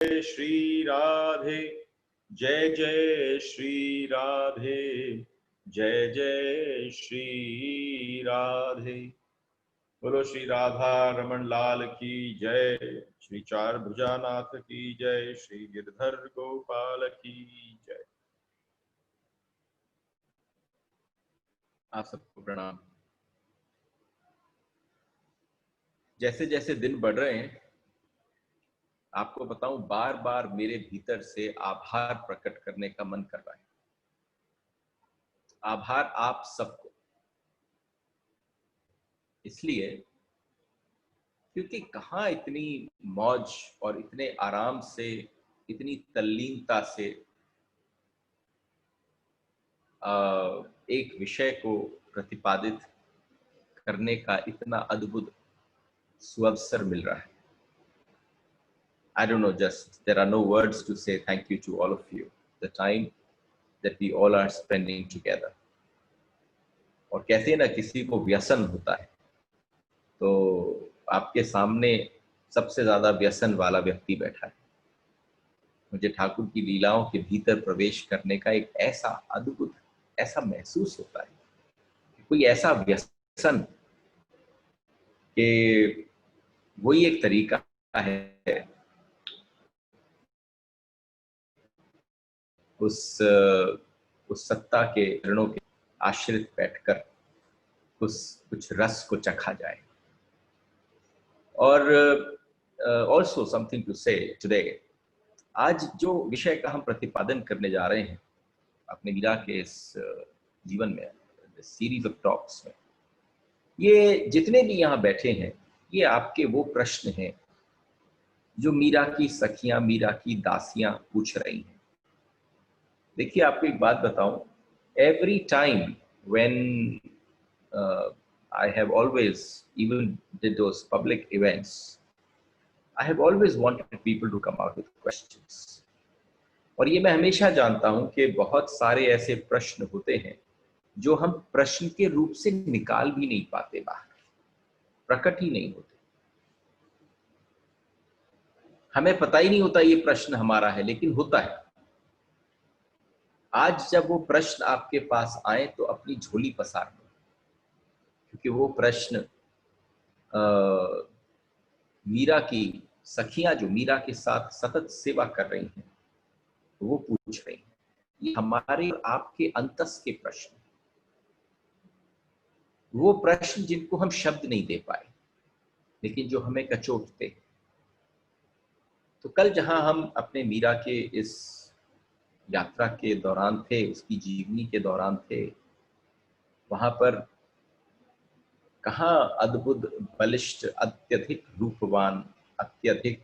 श्री राधे, जय जय श्री राधे, जय जय श्री राधे। बोलो श्री राधा रमन लाल की जय, श्री चार भुजानाथ की जय, श्री गिरधर गोपाल की जय। आप सबको प्रणाम। जैसे जैसे दिन बढ़ रहे हैं, आपको बताऊं, बार बार मेरे भीतर से आभार प्रकट करने का मन कर रहा है। आभार आप सबको, इसलिए क्योंकि कहाँ इतनी मौज और इतने आराम से, इतनी तल्लीनता से एक विषय को प्रतिपादित करने का इतना अद्भुत सुअवसर मिल रहा है। I don't know, just there are no words to say thank you to all of you. The time that we all are spending together. और कहते हैं ना, किसी को व्यसन होता है, तो आपके सामने सबसे ज्यादा व्यसन वाला व्यक्ति बैठा है। मुझे ठाकुर की लीलाओं के भीतर प्रवेश करने का एक ऐसा अद्भुत, ऐसा महसूस होता है, कोई ऐसा व्यसन कि वही एक तरीका है उस सत्ता के चरणों के आश्रित बैठकर कुछ रस को चखा जाए। और ऑल्सो समथिंग टू से टुडे, आज जो विषय का हम प्रतिपादन करने जा रहे हैं अपने मीरा के इस जीवन में, सीरीज ऑफ टॉक्स में, ये जितने भी यहाँ बैठे हैं, ये आपके वो प्रश्न हैं जो मीरा की सखियां, मीरा की दासियां पूछ रही हैं। देखिए, आपको एक बात बताऊं, every time when I have always, even did those public events, I have always wanted people to come out with questions. और ये मैं हमेशा जानता हूं कि बहुत सारे ऐसे प्रश्न होते हैं जो हम प्रश्न के रूप से निकाल भी नहीं पाते, बाहर प्रकट ही नहीं होते। हमें पता ही नहीं होता ये प्रश्न हमारा है, लेकिन होता है। आज जब वो प्रश्न आपके पास आए तो अपनी झोली पसार दो, क्योंकि वो प्रश्न मीरा की सखियां जो मीरा के साथ सतत सेवा कर रही हैं, वो पूछ रही हैं। ये हमारे और आपके अंतस के प्रश्न, वो प्रश्न जिनको हम शब्द नहीं दे पाए, लेकिन जो हमें कचोटते हैं। तो कल जहां हम अपने मीरा के इस यात्रा के दौरान थे, उसकी जीवनी के दौरान थे, वहां पर कहाँ अद्भुत, बलिष्ठ, अत्यधिक रूपवान, अत्यधिक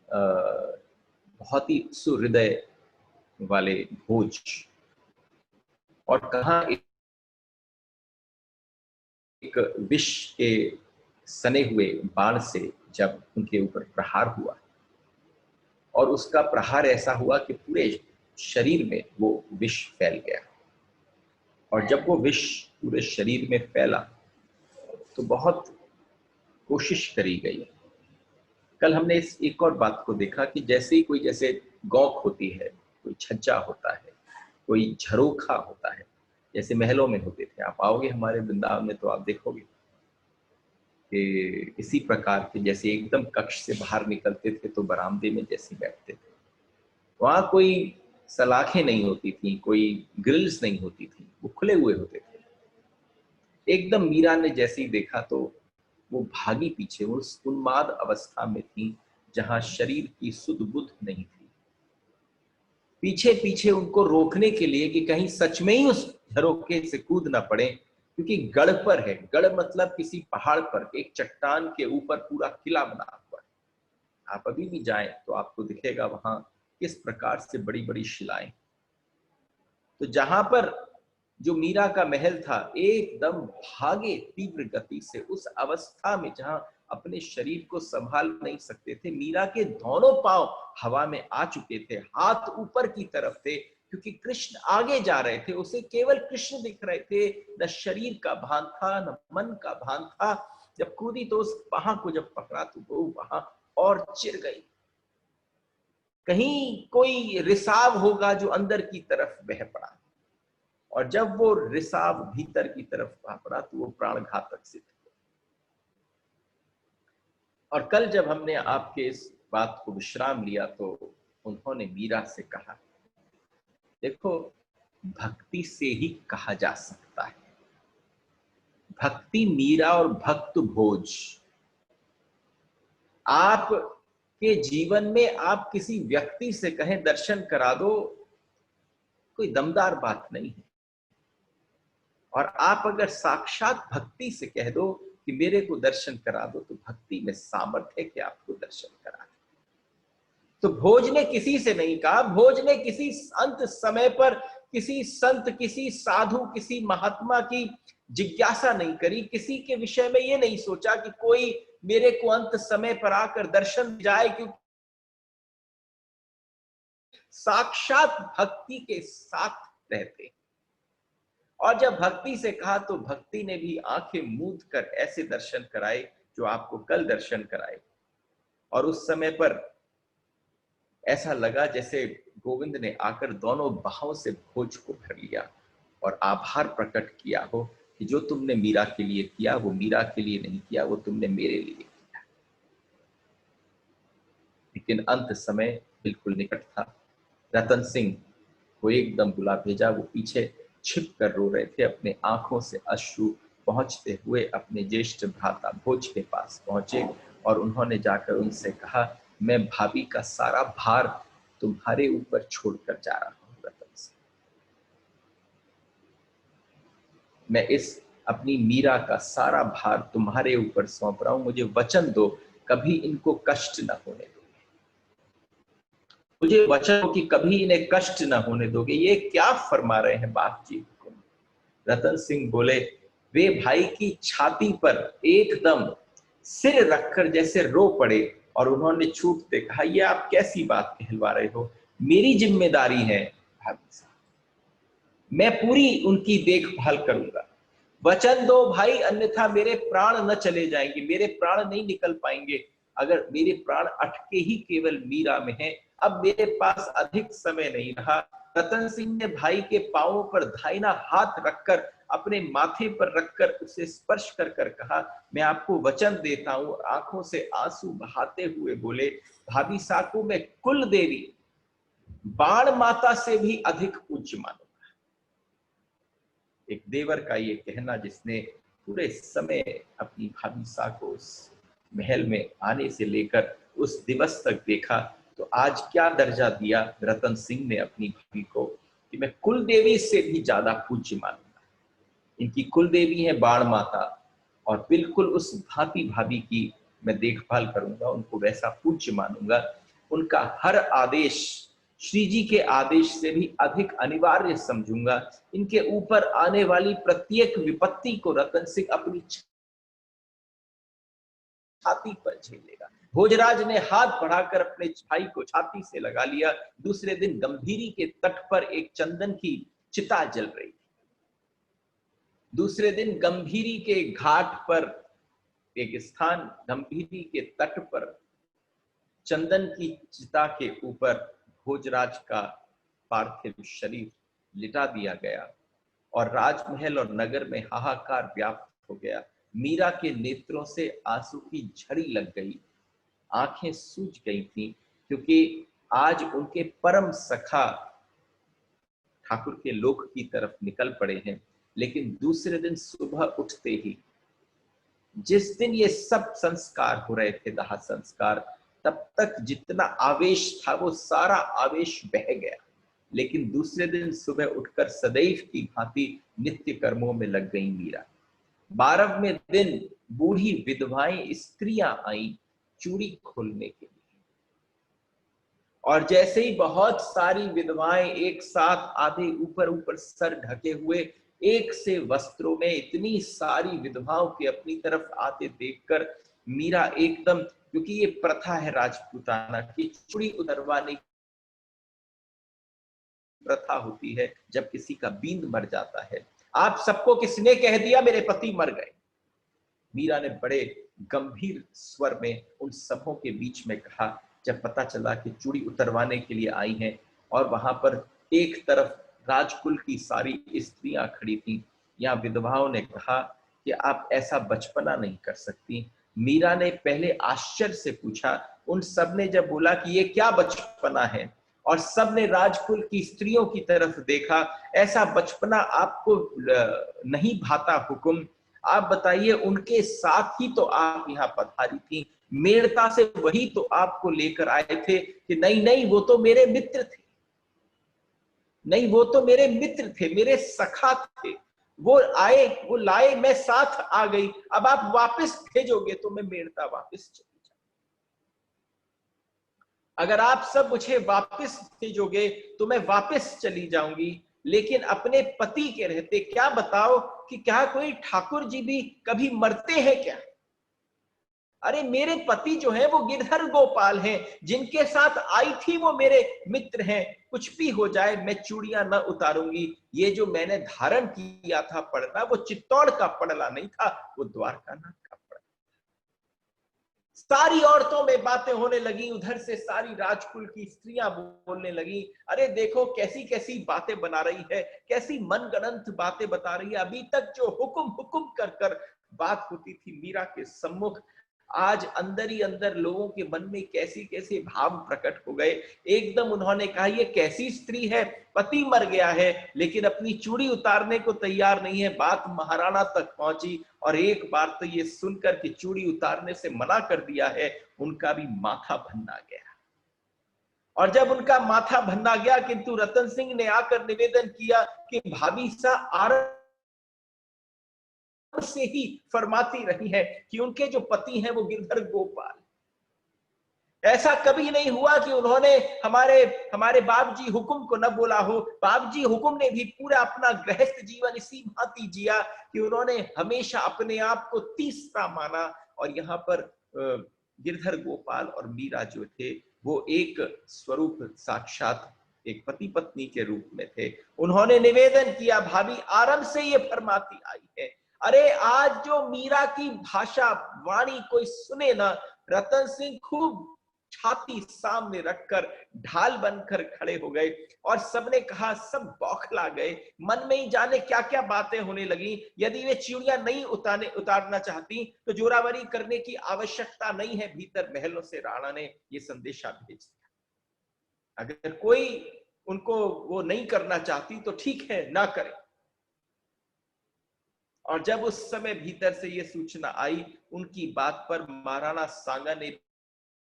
बहुत ही सुहृदय वाले भोज, और कहाँ एक विष के सने हुए बाण से जब उनके ऊपर प्रहार हुआ, और उसका प्रहार ऐसा हुआ कि पूरे शरीर में वो विष फैल गया। और जब वो विष पूरे शरीर में फैला तो बहुत कोशिश करी गई। कल हमने इस एक और बात को देखा कि जैसे ही कोई, जैसे गौक होती है, कोई छज्जा होता है, कोई झरोखा होता है, जैसे महलों में होते थे। आप आओगे हमारे वृंदावन में तो आप देखोगे कि इसी प्रकार के, जैसे एकदम कक्ष से बाहर निकलते थे तो बरामदे में जैसे बैठते थे, वहां कोई सलाखें नहीं होती थी, कोई ग्रिल्स नहीं होती थी, वो खुले हुए होते थे। एकदम मीरा ने जैसे ही देखा तो वो भागी पीछे, वो उस उन्माद अवस्था में थी जहां शरीर की सुध बुध नहीं थी। पीछे पीछे उनको रोकने के लिए कि कहीं सच में ही उस झरोखे से कूद ना पड़े, क्योंकि गढ़ पर है। गढ़ मतलब किसी पहाड़ पर, एक चट्टान के ऊपर पूरा किला बना हुआ है। आप अभी भी जाएं तो आपको दिखेगा वहां किस प्रकार से बड़ी बड़ी शिलाएं। तो जहां पर जो मीरा का महल था, एकदम भागे तीव्र गति से उस अवस्था में जहां अपने शरीर को संभाल नहीं सकते थे। मीरा के दोनों पांव हवा में आ चुके थे, हाथ ऊपर की तरफ थे, क्योंकि कृष्ण आगे जा रहे थे। उसे केवल कृष्ण दिख रहे थे, न शरीर का भान था, न मन का भान था। जब कूदी तो उस वहां को जब पकड़ा तो वो वहां और चिर गई। कहीं कोई रिसाव होगा जो अंदर की तरफ बह पड़ा, और जब वो रिसाव भीतर की तरफ बह पड़ा तो वो प्राण घातक सिद्ध हुआ। और कल जब हमने आपके इस बात को विश्राम लिया तो उन्होंने मीरा से कहा, देखो, भक्ति से ही कहा जा सकता है, भक्ति मीरा और भक्त भोज। आप के जीवन में आप किसी व्यक्ति से कहें दर्शन करा दो, कोई दमदार बात नहीं है। और आप अगर साक्षात भक्ति से कह दो कि मेरे को दर्शन करा दो, तो भक्ति में सामर्थ्य है कि आपको दर्शन करा दे। तो भोज ने किसी से नहीं कहा, भोज ने किसी अंत समय पर किसी संत, किसी साधु, किसी महात्मा की जिज्ञासा नहीं करी, किसी के विषय में ये नहीं सोचा कि कोई मेरे को अंत समय पर आकर दर्शन जाए, क्योंकि साक्षात भक्ति के साथ रहते। और जब भक्ति से कहा तो भक्ति ने भी आंखें मूंद कर ऐसे दर्शन कराए जो आपको कल दर्शन कराए। और उस समय पर ऐसा लगा जैसे गोविंद ने आकर दोनों बाहों से भोज को भर लिया और आभार प्रकट किया हो कि जो तुमने मीरा के लिए किया वो मीरा के लिए नहीं किया, वो तुमने मेरे लिए किया। लेकिन अंत समय बिल्कुल निकट था। रतन सिंह को एकदम बुला भेजा। वो पीछे छिप कर रो रहे थे, अपने आंखों से अश्रु पहुंचते हुए अपने ज्येष्ठ भ्राता भोज के पास पहुंचे और उन्होंने जाकर उनसे कहा, मैं भाभी का सारा भार तुम्हारे ऊपर छोड़कर जा रहा हूं रतन सिंह। मैं इस अपनी मीरा का सारा भार तुम्हारे ऊपर सौंप रहा हूं। मुझे वचन दो, कभी इनको कष्ट न होने दोगे। मुझे वचन दो कि कभी इन्हें कष्ट न होने दोगे। ये क्या फरमा रहे हैं बाप जी को? रतन सिंह बोले, वे भाई की छाती पर एकदम सिर रखकर जैसे रो पड़े और उन्होंने छूटते कहा, ये आप कैसी बात कहलवा रहे हो? मेरी जिम्मेदारी है भाभी साहब, मैं पूरी उनकी देखभाल करूंगा। वचन दो भाई, अन्यथा मेरे प्राण न चले जाएंगे, मेरे प्राण नहीं निकल पाएंगे। अगर मेरे प्राण अटके ही केवल मीरा में हैं, अब मेरे पास अधिक समय नहीं रहा। रतन सिंह ने भाई के पांवों पर दाहिना हाथ रखकर अपने माथे पर रखकर उसे स्पर्श कर कर कहा, मैं आपको वचन देता हूं। आंखों से आंसू बहाते हुए बोले, भाभी साकू मैं कुल देवी बाण माता से भी अधिक पूज्य मानूंगा। एक देवर का ये कहना, जिसने पूरे समय अपनी भाभी सा को उस महल में आने से लेकर उस दिवस तक देखा, तो आज क्या दर्जा दिया रतन सिंह ने अपनी भाभी को कि मैं कुल देवी से भी ज्यादा पूज्य मानूंगा। इनकी कुल देवी है बाण माता और बिल्कुल उस भांति भाभी की मैं देखभाल करूंगा, उनको वैसा पूज्य मानूंगा। उनका हर आदेश श्री जी के आदेश से भी अधिक अनिवार्य समझूंगा। इनके ऊपर आने वाली प्रत्येक विपत्ति को रतन सिंह अपनी छाती पर झेलेगा। भोजराज ने हाथ बढ़ाकर अपने भाई को छाती से लगा लिया। दूसरे दिन गंभीरी के तट पर एक चंदन की चिता जल रही थी। दूसरे दिन गंभीरी के घाट पर एक स्थान, गंभीरी के तट पर चंदन की चिता के ऊपर भोजराज का पार्थिव शरीर लिटा दिया गया और राजमहल और नगर में हाहाकार व्याप्त हो गया। मीरा के नेत्रों से आंसू की झड़ी लग गई, आंखें सूज गई थीं, क्योंकि आज उनके परम सखा ठाकुर के लोक की तरफ निकल पड़े हैं। लेकिन दूसरे दिन सुबह उठते ही, जिस दिन ये सब संस्कार हो रहे थे, दाह संस्कार, तब तक जितना आवेश था वो सारा आवेश बह गया। लेकिन दूसरे दिन सुबह उठकर सदैव की भांति नित्य कर्मों में लग गई मीरा। 12वें दिन बूढ़ी विधवाएं स्त्रियां आई चूड़ी खोलने के लिए, और जैसे ही बहुत सारी विधवाएं एक साथ, आधे ऊपर ऊपर सर ढके हुए, एक से वस्त्रों में इतनी सारी विधवाओं के अपनी तरफ आते देखकर मीरा एकदम, क्योंकि ये प्रथा है राजपूताना की, चूड़ी उतरवाने की प्रथा होती है जब किसी का बींद मर जाता है। आप सबको किसने कह दिया मेरे पति मर गए? मीरा ने बड़े गंभीर स्वर में उन सबों के बीच में कहा जब पता चला कि चूड़ी उतरवाने के लिए आई हैं और वहां पर एक तरफ राजकुल की सारी स्त्रियां खड़ी थीं, यहाँ विधवाओं ने कहा कि आप ऐसा बचपना नहीं कर सकती। मीरा ने पहले आश्चर्य से पूछा, उन सब ने जब बोला कि ये क्या बचपना है, और सब ने राजकुल की स्त्रियों की तरफ देखा, ऐसा बचपना आपको नहीं भाता हुकुम? आप बताइए, उनके साथ ही तो आप यहाँ पधारी थी, मेड़ता से वही तो आपको लेकर आए थे कि नहीं नहीं वो तो मेरे मित्र थे, नहीं वो तो मेरे मित्र थे, मेरे सखा थे, वो आए, वो लाए, मैं साथ आ गई, अब आप वापस भेजोगे तो मैं मेड़ता वापस चली जाऊं। अगर आप सब मुझे वापस भेजोगे तो मैं वापस चली जाऊंगी, लेकिन अपने पति के रहते क्या बताओ कि क्या कोई ठाकुर जी भी कभी मरते हैं क्या? अरे मेरे पति जो है वो गिरधर गोपाल हैं, जिनके साथ आई थी वो मेरे मित्र हैं, कुछ भी हो जाए मैं चूड़ियां न उतारूंगी। ये जो मैंने धारण किया था पड़ना, वो चित्तौड़ का पड़ला नहीं था, वो द्वारकानाथ का पड़ला। सारी औरतों में बातें होने लगी, उधर से सारी राजकुल की स्त्रियां बोलने लगी, अरे देखो कैसी कैसी बातें बना रही है, कैसी मनगढ़ंत बातें बता रही है। अभी तक जो हुकुम हुकुम कर कर बात होती थी मीरा के सम्मुख, आज अंदर ही अंदर लोगों के मन में कैसी कैसे भाव प्रकट हो गए। एकदम उन्होंने कहा, ये कैसी स्त्री है, पति मर गया है लेकिन अपनी चूड़ी उतारने को तैयार नहीं है। बात महाराणा तक पहुंची और एक बार तो ये सुनकर कि चूड़ी उतारने से मना कर दिया है, उनका भी माथा भन्ना गया। और जब उनका माथा भन्ना गया, किंतु रतन सिंह ने आकर निवेदन किया कि भाभी सा आरंभ से ही फरमाती रही है कि उनके जो पति हैं वो गिरधर गोपाल। ऐसा कभी नहीं हुआ कि उन्होंने हमारे हमारे बाप जी हुकुम को न बोला हो। बाप जी हुकुम ने भी पूरा अपना गृहस्थ जीवन इसी भांति जिया कि उन्होंने हमेशा अपने आप को तीसरा माना। और यहाँ पर गिरधर गोपाल और मीरा जो थे वो एक स्वरूप साक्षात एक पति पत्नी के रूप में थे। उन्होंने निवेदन किया, भाभी आरंभ से ये फरमाती आई है। अरे आज जो मीरा की भाषा वाणी कोई सुने ना, रतन सिंह खूब छाती सामने रखकर ढाल बनकर खड़े हो गए और सबने कहा, सब बौखला गए, मन में ही जाने क्या क्या बातें होने लगी। यदि वे चूड़ियां नहीं उतारना चाहती तो जोरावरी करने की आवश्यकता नहीं है। भीतर महलों से राणा ने यह संदेशा भेज दिया, अगर कोई उनको वो नहीं करना चाहती तो ठीक है, ना करें। और जब उस समय भीतर से ये सूचना आई, उनकी बात पर महाराणा सांगा ने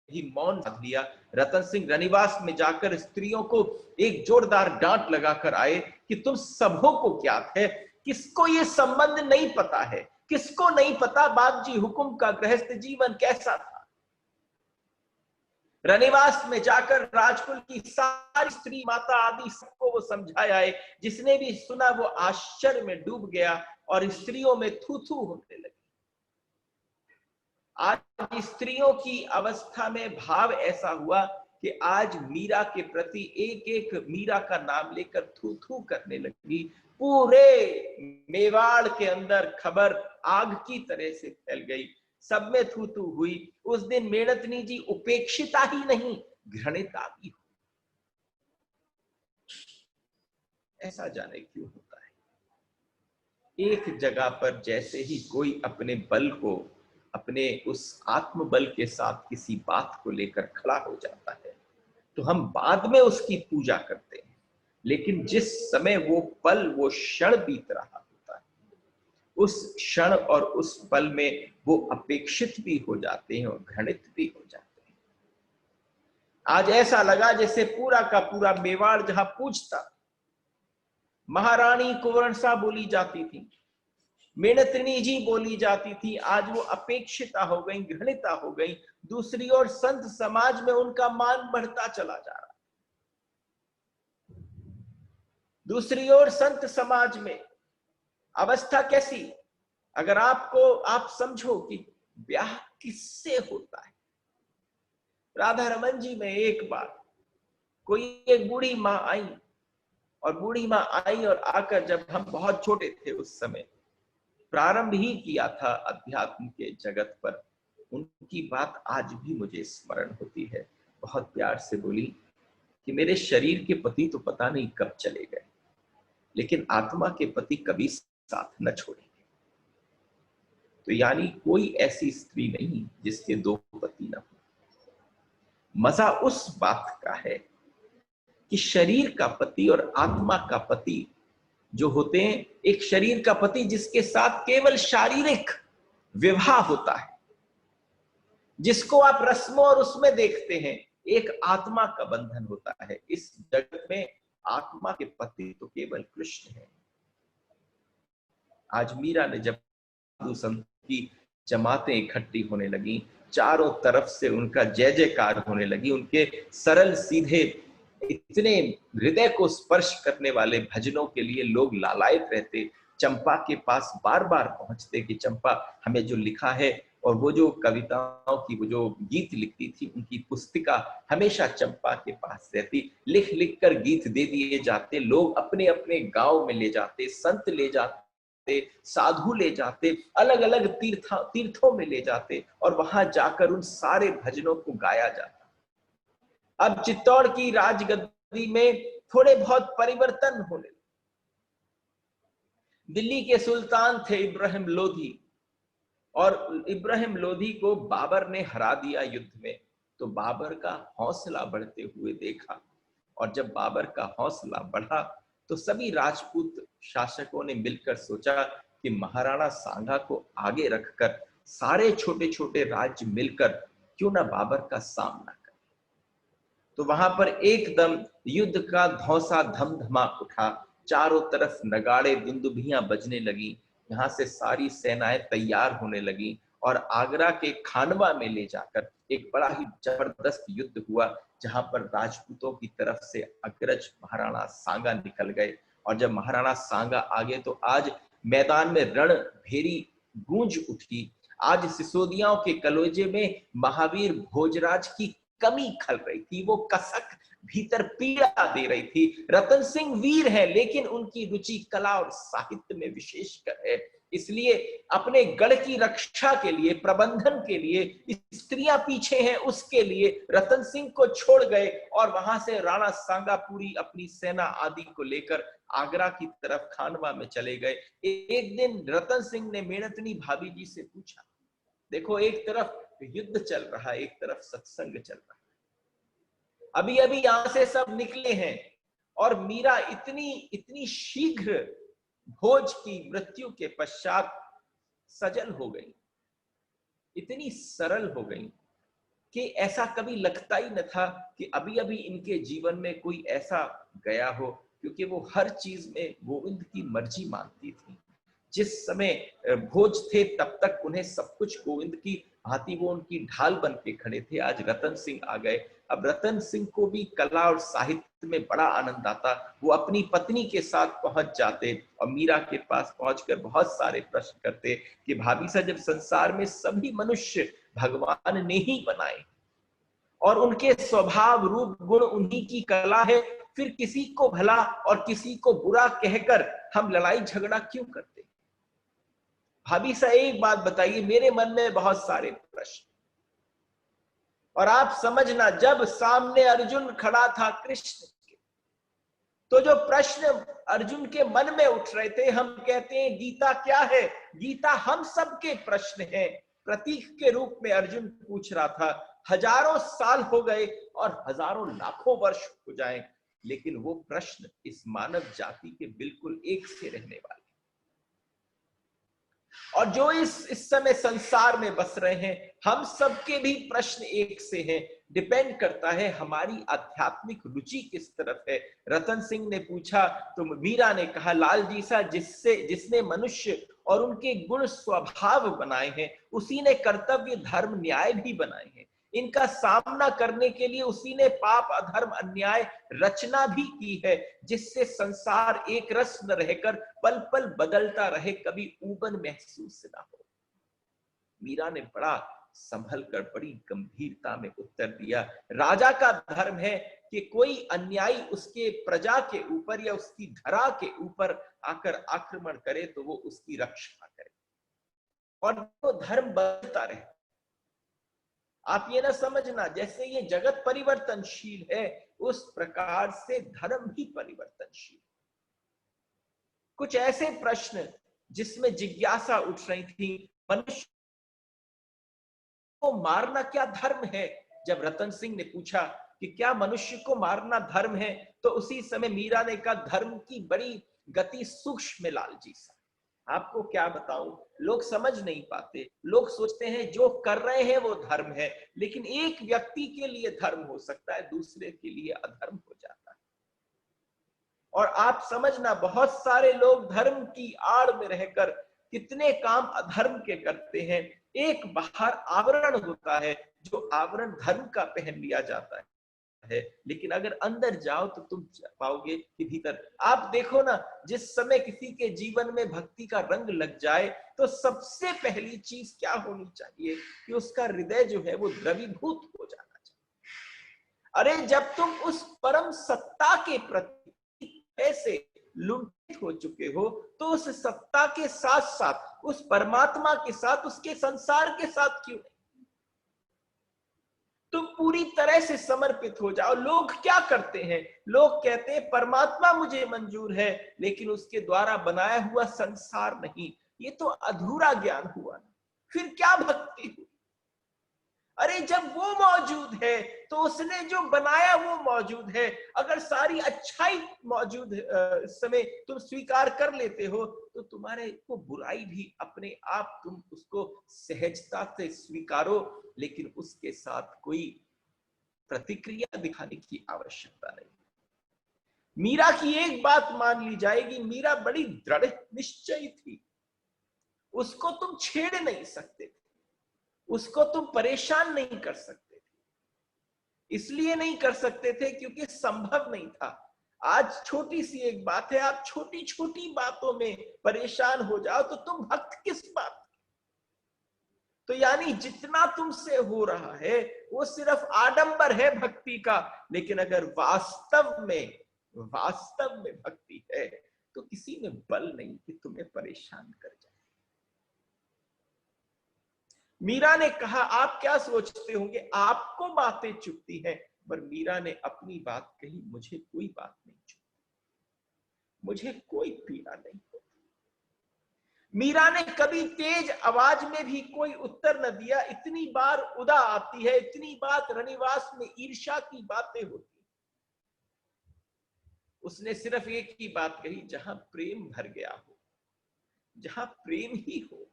भी मौन बांध लिया। रतन सिंह रनिवास में जाकर स्त्रियों को एक जोरदार डांट लगाकर आए कि तुम सबों को ज्ञात है, किसको ये संबंध नहीं पता है, किसको नहीं पता बाप जी हुकुम का गृहस्थ जीवन कैसा था। रनिवास में जाकर राजकुल की सारी स्त्री माता आदि सबको वो समझाया है। जिसने भी सुना वो आश्चर्य में डूब गया और स्त्रियों में थू थू होने लगी। आज स्त्रियों की अवस्था में भाव ऐसा हुआ कि आज मीरा के प्रति एक एक मीरा का नाम लेकर थू थू करने लगी। पूरे मेवाड़ के अंदर खबर आग की तरह से फैल गई, सब में थू थू हुई। उस दिन मेणतनी जी उपेक्षिता ही नहीं, घृणिता भी हुई। ऐसा जाने क्यों होता है। एक जगह पर जैसे ही कोई अपने बल को, अपने उस आत्मबल के साथ किसी बात को लेकर खड़ा हो जाता है तो हम बाद में उसकी पूजा करते हैं, लेकिन जिस समय वो पल, वो क्षण बीत रहा होता है, उस क्षण और उस पल में वो अपेक्षित भी हो जाते हैं और घृणित भी हो जाते हैं। आज ऐसा लगा जैसे पूरा का पूरा मेवाड़ जहां पूजता, महारानी कुंवरसा बोली जाती थी, मेणतनी जी बोली जाती थी, आज वो अपेक्षिता हो गई, घृणिता हो गई। दूसरी ओर संत समाज में उनका मान बढ़ता चला जा रहा। दूसरी ओर संत समाज में अवस्था कैसी, अगर आप समझो कि ब्याह किससे होता है। राधा रमन जी में एक बार कोई एक बूढ़ी माँ आई, और बूढ़ी माँ आई और आकर, जब हम बहुत छोटे थे उस समय, प्रारंभ ही किया था अध्यात्म के जगत पर, उनकी बात आज भी मुझे स्मरण होती है। बहुत प्यार से बोली कि मेरे शरीर के पति तो पता नहीं कब चले गए, लेकिन आत्मा के पति कभी साथ न छोड़ेंगे। तो यानी कोई ऐसी स्त्री नहीं जिसके दो पति न हो। मजा उस बात का है कि शरीर का पति और आत्मा का पति जो होते हैं, एक शरीर का पति जिसके साथ केवल शारीरिक विवाह होता है, जिसको आप रस्मों और उसमें देखते हैं, एक आत्मा का बंधन होता है। इस जगत में आत्मा के पति तो केवल कृष्ण है। आज मीरा ने जब साधु संत की जमातें इकट्ठी होने लगी, चारों तरफ से उनका जय जयकार होने लगी, उनके सरल सीधे इतने हृदय को स्पर्श करने वाले भजनों के लिए लोग लालायित रहते, चंपा के पास बार बार पहुंचते कि चंपा हमें जो लिखा है, और वो जो कविताओं की वो जो गीत लिखती थी उनकी पुस्तिका हमेशा चंपा के पास रहती, लिख लिख कर गीत दे दिए जाते, लोग अपने अपने गांव में ले जाते, संत ले जाते, साधु ले जाते, अलग अलग तीर्थों में ले जाते, और वहां जाकर उन सारे भजनों को गाया जाता। अब चित्तौड़ की राजगद्दी में थोड़े बहुत परिवर्तन होने लगे। दिल्ली के सुल्तान थे इब्राहिम लोधी, और इब्राहिम लोधी को बाबर ने हरा दिया युद्ध में। तो बाबर का हौसला बढ़ते हुए देखा, और जब बाबर का हौसला बढ़ा तो सभी राजपूत शासकों ने मिलकर सोचा कि महाराणा सांगा को आगे रखकर सारे छोटे छोटे राज्य मिलकर क्यों ना बाबर का सामना करें। तो वहां पर एकदम युद्ध का धौंसा धमधमा उठा, चारों तरफ नगाड़े दुंदुभियां बजने लगी, यहाँ से सारी सेनाएं तैयार होने लगी, और आगरा के खानवा में ले जाकर एक बड़ा ही जबरदस्त युद्ध हुआ, जहां पर राजपूतों की तरफ से अग्रज महाराणा सांगा निकल गए। और जब महाराणा सांगा आ गए तो आज मैदान में रण भेरी गूंज उठी। आज सिसोदियाओं के कलेजे में महावीर भोजराज की कमी खल रही थी, वो कसक भीतर पीड़ा दे रही थी। रतन सिंह वीर है, लेकिन उनकी रुचि कला और साहित्य में विशेषकर है, इसलिए अपने गढ़ की रक्षा के लिए, प्रबंधन के लिए स्त्रियां पीछे हैं, उसके लिए रतन सिंह को छोड़ गए, और वहां से राणा सांगा पूरी अपनी सेना आदि को लेकर आगरा की तरफ खानवा में चले गए। एक दिन रतन सिंह ने मेणतनी भाभी जी से पूछा, देखो एक तरफ युद्ध चल रहा है, एक तरफ सत्संग चल रहा है, अभी अभी यहां से सब निकले हैं, और मीरा इतनी शीघ्र भोज की मृत्यु के पश्चात सजल हो गई, इतनी सरल हो गई कि ऐसा कभी लगता ही न था कि अभी अभी इनके जीवन में कोई ऐसा गया हो, क्योंकि वो हर चीज में गोविंद की मर्जी मानती थी। जिस समय भोज थे तब तक उन्हें सब कुछ गोविंद की भांति वो उनकी ढाल बन के खड़े थे। आज रतन सिंह आ गए, अब रतन सिंह को भी कला और साहित्य में बड़ा आनंद आता, वो अपनी पत्नी के साथ पहुंच जाते और मीरा के पास पहुंचकर बहुत सारे प्रश्न करते कि भाभी साहब, जब संसार में सभी मनुष्य भगवान ने ही बनाए और उनके स्वभाव रूप गुण उन्हीं की कला है, फिर किसी को भला और किसी को बुरा कहकर हम लड़ाई झगड़ा क्यों करते? भाभी साहब एक बात बताइए, मेरे मन में बहुत सारे प्रश्न, और आप समझना जब सामने अर्जुन खड़ा था कृष्ण के, तो जो प्रश्न अर्जुन के मन में उठ रहे थे, हम कहते हैं गीता क्या है? गीता हम सबके प्रश्न है। प्रतीक के रूप में अर्जुन पूछ रहा था, हजारों साल हो गए और हजारों लाखों वर्ष हो जाएं, लेकिन वो प्रश्न इस मानव जाति के बिल्कुल एक से रहने वाले, और जो इस समय संसार में बस रहे हैं, हम सबके भी प्रश्न एक से हैं। डिपेंड करता है हमारी आध्यात्मिक रुचि किस तरफ है। रतन सिंह ने पूछा तो मीरा ने कहा, लाल जी सा जिसने मनुष्य और उनके गुण स्वभाव बनाए हैं, उसी ने कर्तव्य धर्म न्याय भी बनाए हैं। इनका सामना करने के लिए उसी ने पाप अधर्म अन्याय रचना भी की है, जिससे संसार एक रस न रहकर पल पल बदलता रहे, कभी ऊबन महसूस ना हो। मीरा ने बड़ा संभल कर बड़ी गंभीरता में उत्तर दिया, राजा का धर्म है कि कोई अन्यायी उसके प्रजा के ऊपर या उसकी धरा के ऊपर आकर आक्रमण करे तो वो उसकी रक्षा करे, और वो धर्म बदलता रहे। आप ये ना समझना जैसे ये जगत परिवर्तनशील है उस प्रकार से धर्म भी परिवर्तनशील। कुछ ऐसे प्रश्न जिसमें जिज्ञासा उठ रही थी, मनुष्य को मारना क्या धर्म है? जब रतन सिंह ने पूछा कि क्या मनुष्य को मारना धर्म है, तो उसी समय मीरा ने कहा धर्म की बड़ी गति सूक्ष्म लालजी सा। आपको क्या बताऊं, लोग समझ नहीं पाते, लोग सोचते हैं जो कर रहे हैं वो धर्म है, लेकिन एक व्यक्ति के लिए धर्म हो सकता है, दूसरे के लिए अधर्म हो जाता है। और आप समझना बहुत सारे लोग धर्म की आड़ में रहकर कितने काम अधर्म के करते हैं। एक बाहर आवरण होता है, जो आवरण धर्म का पहन लिया जाता है, लेकिन अगर अंदर जाओ तो तुम पाओगे कि भीतर, आप देखो ना, जिस समय किसी के जीवन में भक्ति का रंग लग जाए तो सबसे पहली चीज क्या होनी चाहिए कि उसका हृदय जो है वो द्रवीभूत हो जाना चाहिए। अरे जब तुम उस परम सत्ता के प्रति ऐसे लुंठित हो चुके हो, तो उस सत्ता के साथ साथ उस परमात्मा के साथ, उसके संसार के साथ क्यों नहीं तुम पूरी तरह से समर्पित हो जाओ। लोग क्या करते हैं, लोग कहते हैं परमात्मा मुझे मंजूर है, लेकिन उसके द्वारा बनाया हुआ संसार नहीं। ये तो अधूरा ज्ञान हुआ ना, फिर क्या भक्ति हुई? अरे जब वो मौजूद है तो उसने जो बनाया वो मौजूद है। अगर सारी अच्छाई मौजूद समय तुम स्वीकार कर लेते हो, तो तुम्हारे को बुराई भी अपने आप तुम उसको सहजता से स्वीकारो, लेकिन उसके साथ कोई प्रतिक्रिया दिखाने की आवश्यकता नहीं। मीरा की एक बात मान ली जाएगी, मीरा बड़ी दृढ़ निश्चयी थी, उसको तुम छेड़ नहीं सकते थे, उसको तुम परेशान नहीं कर सकते थे। इसलिए नहीं कर सकते थे क्योंकि संभव नहीं था। आज छोटी सी एक बात है, आप छोटी छोटी बातों में परेशान हो जाओ तो तुम भक्त किस बात? तो यानी जितना तुमसे हो रहा है वो सिर्फ आडंबर है भक्ति का, लेकिन अगर वास्तव में भक्ति है तो किसी में बल नहीं कि तुम्हें परेशान कर जाए। मीरा ने कहा आप क्या सोचते होंगे आपको बातें चुभती हैं, पर मीरा ने अपनी बात कही, मुझे कोई बात नहीं चुभती, मुझे कोई पीड़ा नहीं होती। मीरा ने कभी तेज आवाज में भी कोई उत्तर न दिया। इतनी बार उदा आती है, इतनी बार रनिवास में ईर्ष्या की बातें होती, उसने सिर्फ एक ही बात कही, जहां प्रेम भर गया हो, जहां प्रेम ही हो,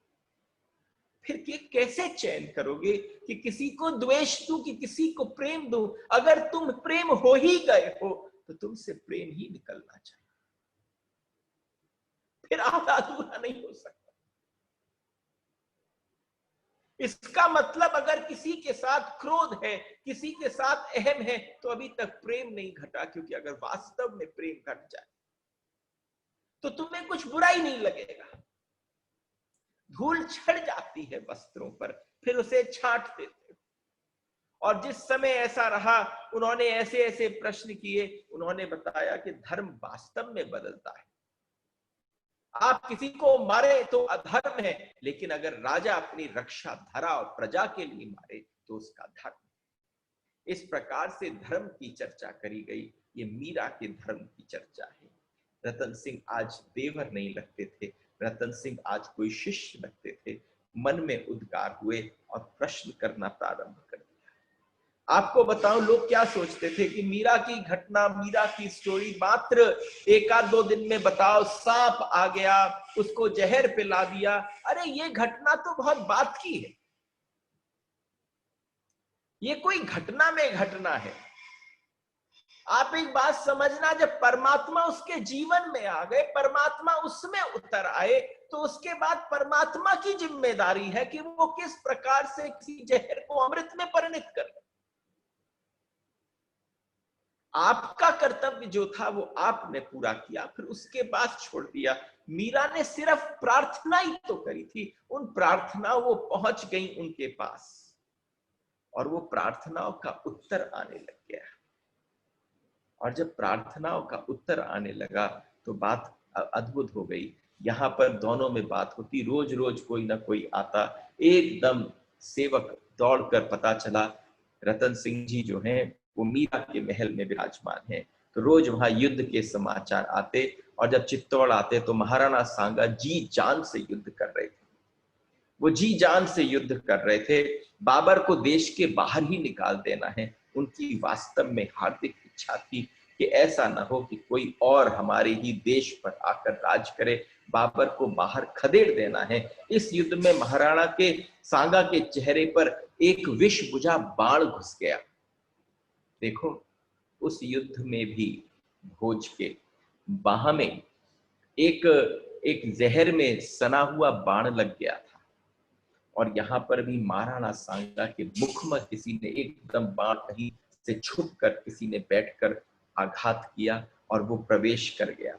फिर कैसे चयन करोगे कि किसी को द्वेष दूं कि किसी को प्रेम दूं? अगर तुम प्रेम हो ही गए हो तो तुमसे प्रेम ही निकलना चाहिए, फिर आधा अधूरा नहीं हो सकता। इसका मतलब अगर किसी के साथ क्रोध है, किसी के साथ अहम है, तो अभी तक प्रेम नहीं घटा, क्योंकि अगर वास्तव में प्रेम घट जाए तो तुम्हें कुछ बुरा ही नहीं लगेगा। धूल छड़ जाती है वस्त्रों पर, फिर उसे छांट देते हो। और जिस समय ऐसा रहा, उन्होंने ऐसे ऐसे प्रश्न किए, उन्होंने बताया कि धर्म वास्तव में बदलता है। आप किसी को मारे तो अधर्म है, लेकिन अगर राजा अपनी रक्षा धरा और प्रजा के लिए मारे तो उसका धर्म। इस प्रकार से धर्म की चर्चा करी गई। ये मीरा के धर्म की चर्चा है। रतन सिंह आज देवर नहीं लगते थे, रतन सिंह आज कोई शिष्य लगते थे। मन में उद्गार हुए और प्रश्न करना प्रारंभ कर दिया। आपको बताऊं लोग क्या सोचते थे कि मीरा की घटना, मीरा की स्टोरी मात्र एक आध दो दिन में बताओ, सांप आ गया उसको जहर पिला दिया। अरे ये घटना तो बहुत बात की है, ये कोई घटना में घटना है। आप एक बात समझना, जब परमात्मा उसके जीवन में आ गए, परमात्मा उसमें उतर आए, तो उसके बाद परमात्मा की जिम्मेदारी है कि वो किस प्रकार से किसी जहर को अमृत में परिणत करे। आपका कर्तव्य जो था वो आपने पूरा किया, फिर उसके बाद छोड़ दिया। मीरा ने सिर्फ प्रार्थना ही तो करी थी, उन प्रार्थना वो पहुंच गई उनके पास, और वो प्रार्थनाओं का उत्तर आने लग गया। और जब प्रार्थनाओं का उत्तर आने लगा तो बात अद्भुत हो गई। यहां पर दोनों में बात होती, रोज रोज कोई ना कोई आता, एकदम सेवक दौड़कर पता चला रतन सिंह जी जो हैं वो मीरा के महल में विराजमान हैं। तो रोज वहां युद्ध के समाचार आते और जब चित्तौड़ आते तो महाराणा सांगा जी जान से युद्ध कर रहे थे। वो जी जान से युद्ध कर रहे थे। बाबर को देश के बाहर ही निकाल देना है। उनकी वास्तव में हार्दिक इच्छा थी कि ऐसा न हो कि कोई और हमारे ही देश पर आकर राज करे। बाबर को बाहर खदेड़ देना है। इस युद्ध में महाराणा के सांगा के चेहरे पर एक विष बुझा बाण घुस गया। देखो, उस युद्ध में भी भोज के बाह में एक जहर में सना हुआ बाण लग गया था और यहाँ पर भी महाराणा सांगा के मुख में किसी ने एकदम बाण कहीं से छुप कर किसी ने बैठकर आघात किया और वो प्रवेश कर गया।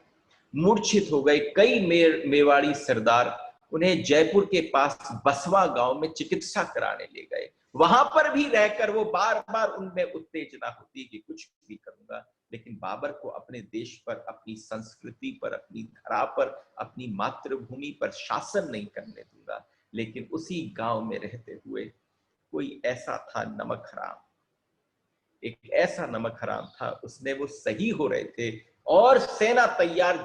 मूर्छित हो गए कई मेवाड़ी सरदार। उन्हें जयपुर के पास बसवा गांव में चिकित्सा कराने ले गए। वहां पर भी रहकर वो बार बार उनमें उत्तेजना होती कि कुछ भी करूंगा, लेकिन बाबर को अपने देश पर, अपनी संस्कृति पर, अपनी धरा पर, अपनी मातृभूमि पर शासन नहीं करने दूंगा। लेकिन उसी गांव में रहते हुए कोई ऐसा था नमक हराम, एक ऐसा नमक हराम था, उसने वो सही हो रहे थे और सेना तैयार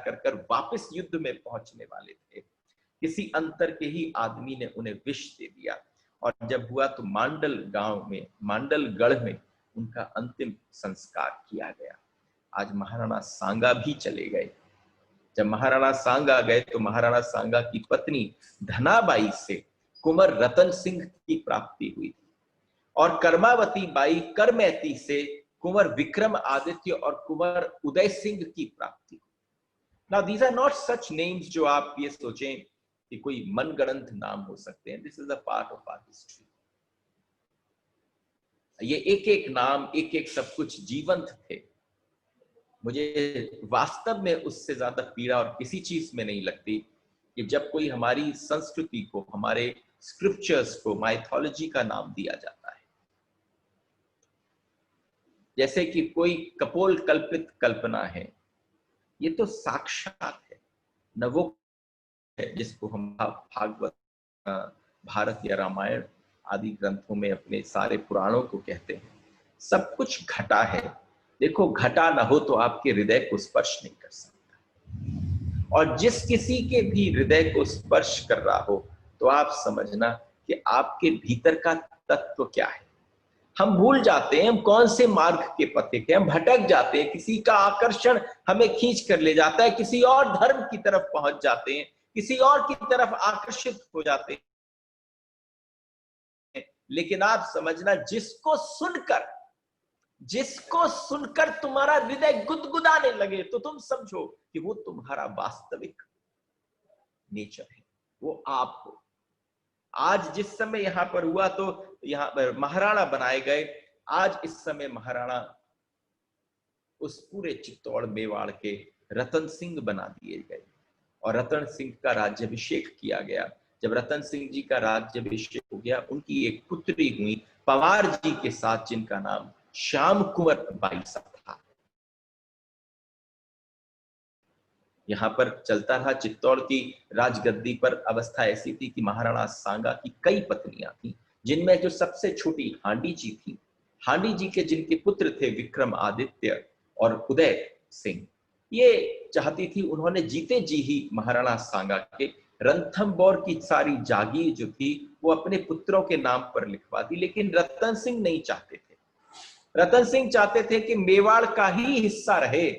कर वापस युद्ध में पहुंचने वाले थे। किसी अंतर के ही आदमी ने उन्हें विष दे दिया और जब हुआ तो मांडल गांव में, मांडलगढ़ में उनका अंतिम संस्कार किया गया। आज महाराणा सांगा भी चले गए। जब महाराणा सांगा गए तो महाराणा सांगा की पत्नी धनाबाई से कुंवर रतन सिंह की प्राप्ति हुई और कर्मावती बाई करमैती से कुंवर विक्रम आदित्य और कुंवर उदय सिंह की प्राप्ति हुई। Now these are not such names जो आप ये सोचें कि कोई मनगढ़ंत नाम हो सकते हैं। This is a part of our history. ये एक एक नाम, एक एक सब कुछ जीवंत थे। मुझे वास्तव में उससे ज्यादा पीड़ा और किसी चीज में नहीं लगती कि जब कोई हमारी संस्कृति को, हमारे स्क्रिप्चर्स को, माइथोलॉजी का नाम दिया जाता है। जैसे कि कोई कपोल कल्पित कल्पना है, ये तो साक्षात है। न वो है जिसको हम भागवत, भारत या रामायण आदि ग्रंथों में अपने सारे पुराणों को कहते हैं। सब कुछ घटा है। देखो, घटा ना हो तो आपके हृदय को स्पर्श नहीं कर सकता, और जिस किसी के भी हृदय को स्पर्श कर रहा हो तो आप समझना कि आपके भीतर का तत्व क्या है। हम भूल जाते हैं हम कौन से मार्ग के पथिक हैं, हम भटक जाते हैं, किसी का आकर्षण हमें खींच कर ले जाता है, किसी और धर्म की तरफ पहुंच जाते हैं, किसी और की तरफ आकर्षित हो जाते हैं। लेकिन आप समझना, जिसको सुनकर तुम्हारा हृदय गुदगुदाने लगे तो तुम समझो कि वो तुम्हारा वास्तविक नेचर है, वो आप हो। आज जिस समय यहां पर हुआ तो यहां पर महाराणा बनाए गए। आज इस समय महाराणा उस पूरे चित्तौड़ मेवाड़ के रतन सिंह बना दिए गए और रतन सिंह का राज्याभिषेक किया गया। जब रतन सिंह जी का राज्याभिषेक हो गया, उनकी एक पुत्री हुई पवार जी के साथ, जिनका नाम श्याम कुंवर बाई साहब था। यहाँ पर चलता रहा। चित्तौड़ की राजगद्दी पर अवस्था ऐसी थी कि महाराणा सांगा की कई पत्नियां थीं, जिनमें जो सबसे छोटी हांडी जी थी, हांडी जी के जिनके पुत्र थे विक्रम आदित्य और उदय सिंह, ये चाहती थी, उन्होंने जीते जी ही महाराणा सांगा के रणथंभौर की सारी जागीर जो थी वो अपने पुत्रों के नाम पर लिखवा दी। लेकिन रतन सिंह नहीं चाहते थे। रतन सिंह चाहते थे कि मेवाड़ का ही हिस्सा रहे,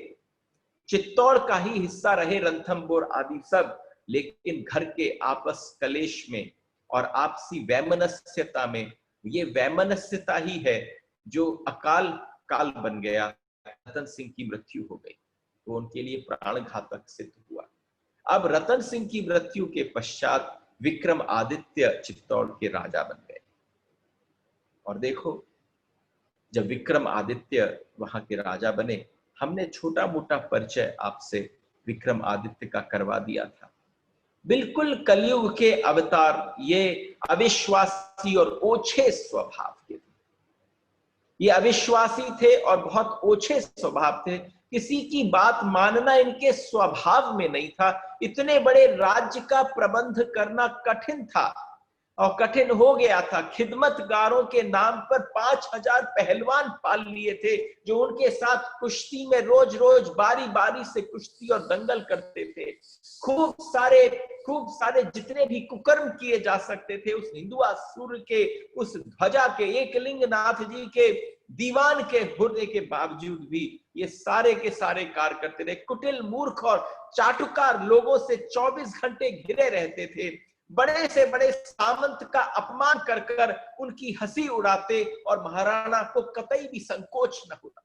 चित्तौड़ का ही हिस्सा रहे, रणथंभौर आदि सब। लेकिन घर के आपस कलेश में और आपसी वैमनस्यता में, ये वैमनस्यता ही है जो अकाल काल बन गया। रतन सिंह की मृत्यु हो गई तो उनके लिए प्राण घातक सिद्ध हुआ। अब रतन सिंह की मृत्यु के पश्चात विक्रम आदित्य चित्तौड़ के राजा बन गए। और देखो, जब विक्रम आदित्य वहां के राजा बने, हमने छोटा मोटा परिचय आपसे विक्रम आदित्य का करवा दिया था। बिल्कुल कलयुग के अवतार, ये अविश्वासी और ओछे स्वभाव के थे। ये अविश्वासी थे और बहुत ओछे स्वभाव थे। किसी की बात मानना इनके स्वभाव में नहीं था। इतने बड़े राज्य का प्रबंध करना कठिन था। और कठिन हो गया था। खिदमतगारों के नाम पर 5000 पहलवान पाल लिए थे जो उनके साथ कुश्ती में रोज रोज बारी बारी से कुश्ती और दंगल करते थे। खूब सारे जितने भी कुकर्म किए जा सकते थे उस हिंदुआसुर के, उस ध्वजा के, एकलिंग नाथ जी के दीवान के होने के बावजूद भी ये सारे के सारे कार्य करते रहे। कुटिल, मूर्ख और चाटुकार लोगों से 24 घंटे घिरे रहते थे। बड़े से बड़े सामंत का अपमान कर कर उनकी हंसी उड़ाते और महाराणा को कतई भी संकोच न होता।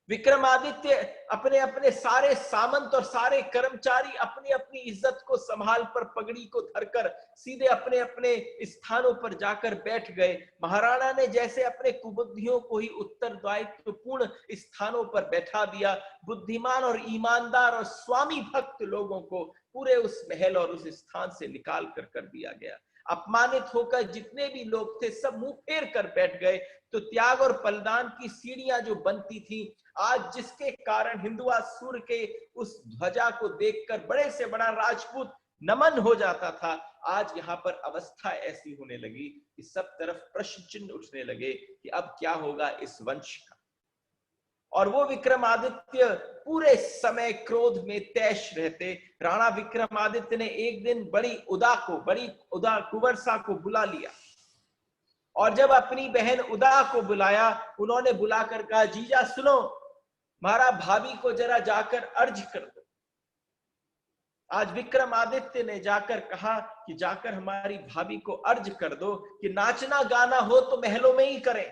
विक्रमादित्य अपने अपने सारे सामंत और सारे कर्मचारी अपनी अपनी इज्जत को संभाल पर पगड़ी को धरकर सीधे अपने अपने स्थानों पर जाकर बैठ गए। महाराणा ने जैसे अपने कुबुद्धियों को ही उत्तरदायित्वपूर्ण स्थानों पर बैठा दिया, बुद्धिमान और ईमानदार और स्वामी भक्त लोगों को पूरे उस महल और उस स्थान से निकाल कर दिया गया। अपमानित होकर जितने भी लोग थे सब मुंह फेर कर बैठ गए। तो त्याग और बलिदान की सीढ़ियां जो बनती थी, आज जिसके कारण हिंदुआसुर के उस ध्वजा को देखकर बड़े से बड़ा राजपूत नमन हो जाता था, आज यहाँ पर अवस्था ऐसी होने लगी कि सब तरफ प्रश्न चिन्ह उठने लगे कि अब क्या होगा इस वंश का। और वो विक्रमादित्य पूरे समय क्रोध में तैश रहते। राणा विक्रमादित्य ने एक दिन बड़ी उदा कुंवरसा को बुला लिया और जब अपनी बहन उदा को बुलाया, उन्होंने बुलाकर कहा, जीजा सुनो, हमारा भाभी को जरा जाकर अर्ज कर दो। आज विक्रमादित्य ने जाकर कहा कि जाकर हमारी भाभी को अर्ज कर दो कि नाचना गाना हो तो महलों में ही करें।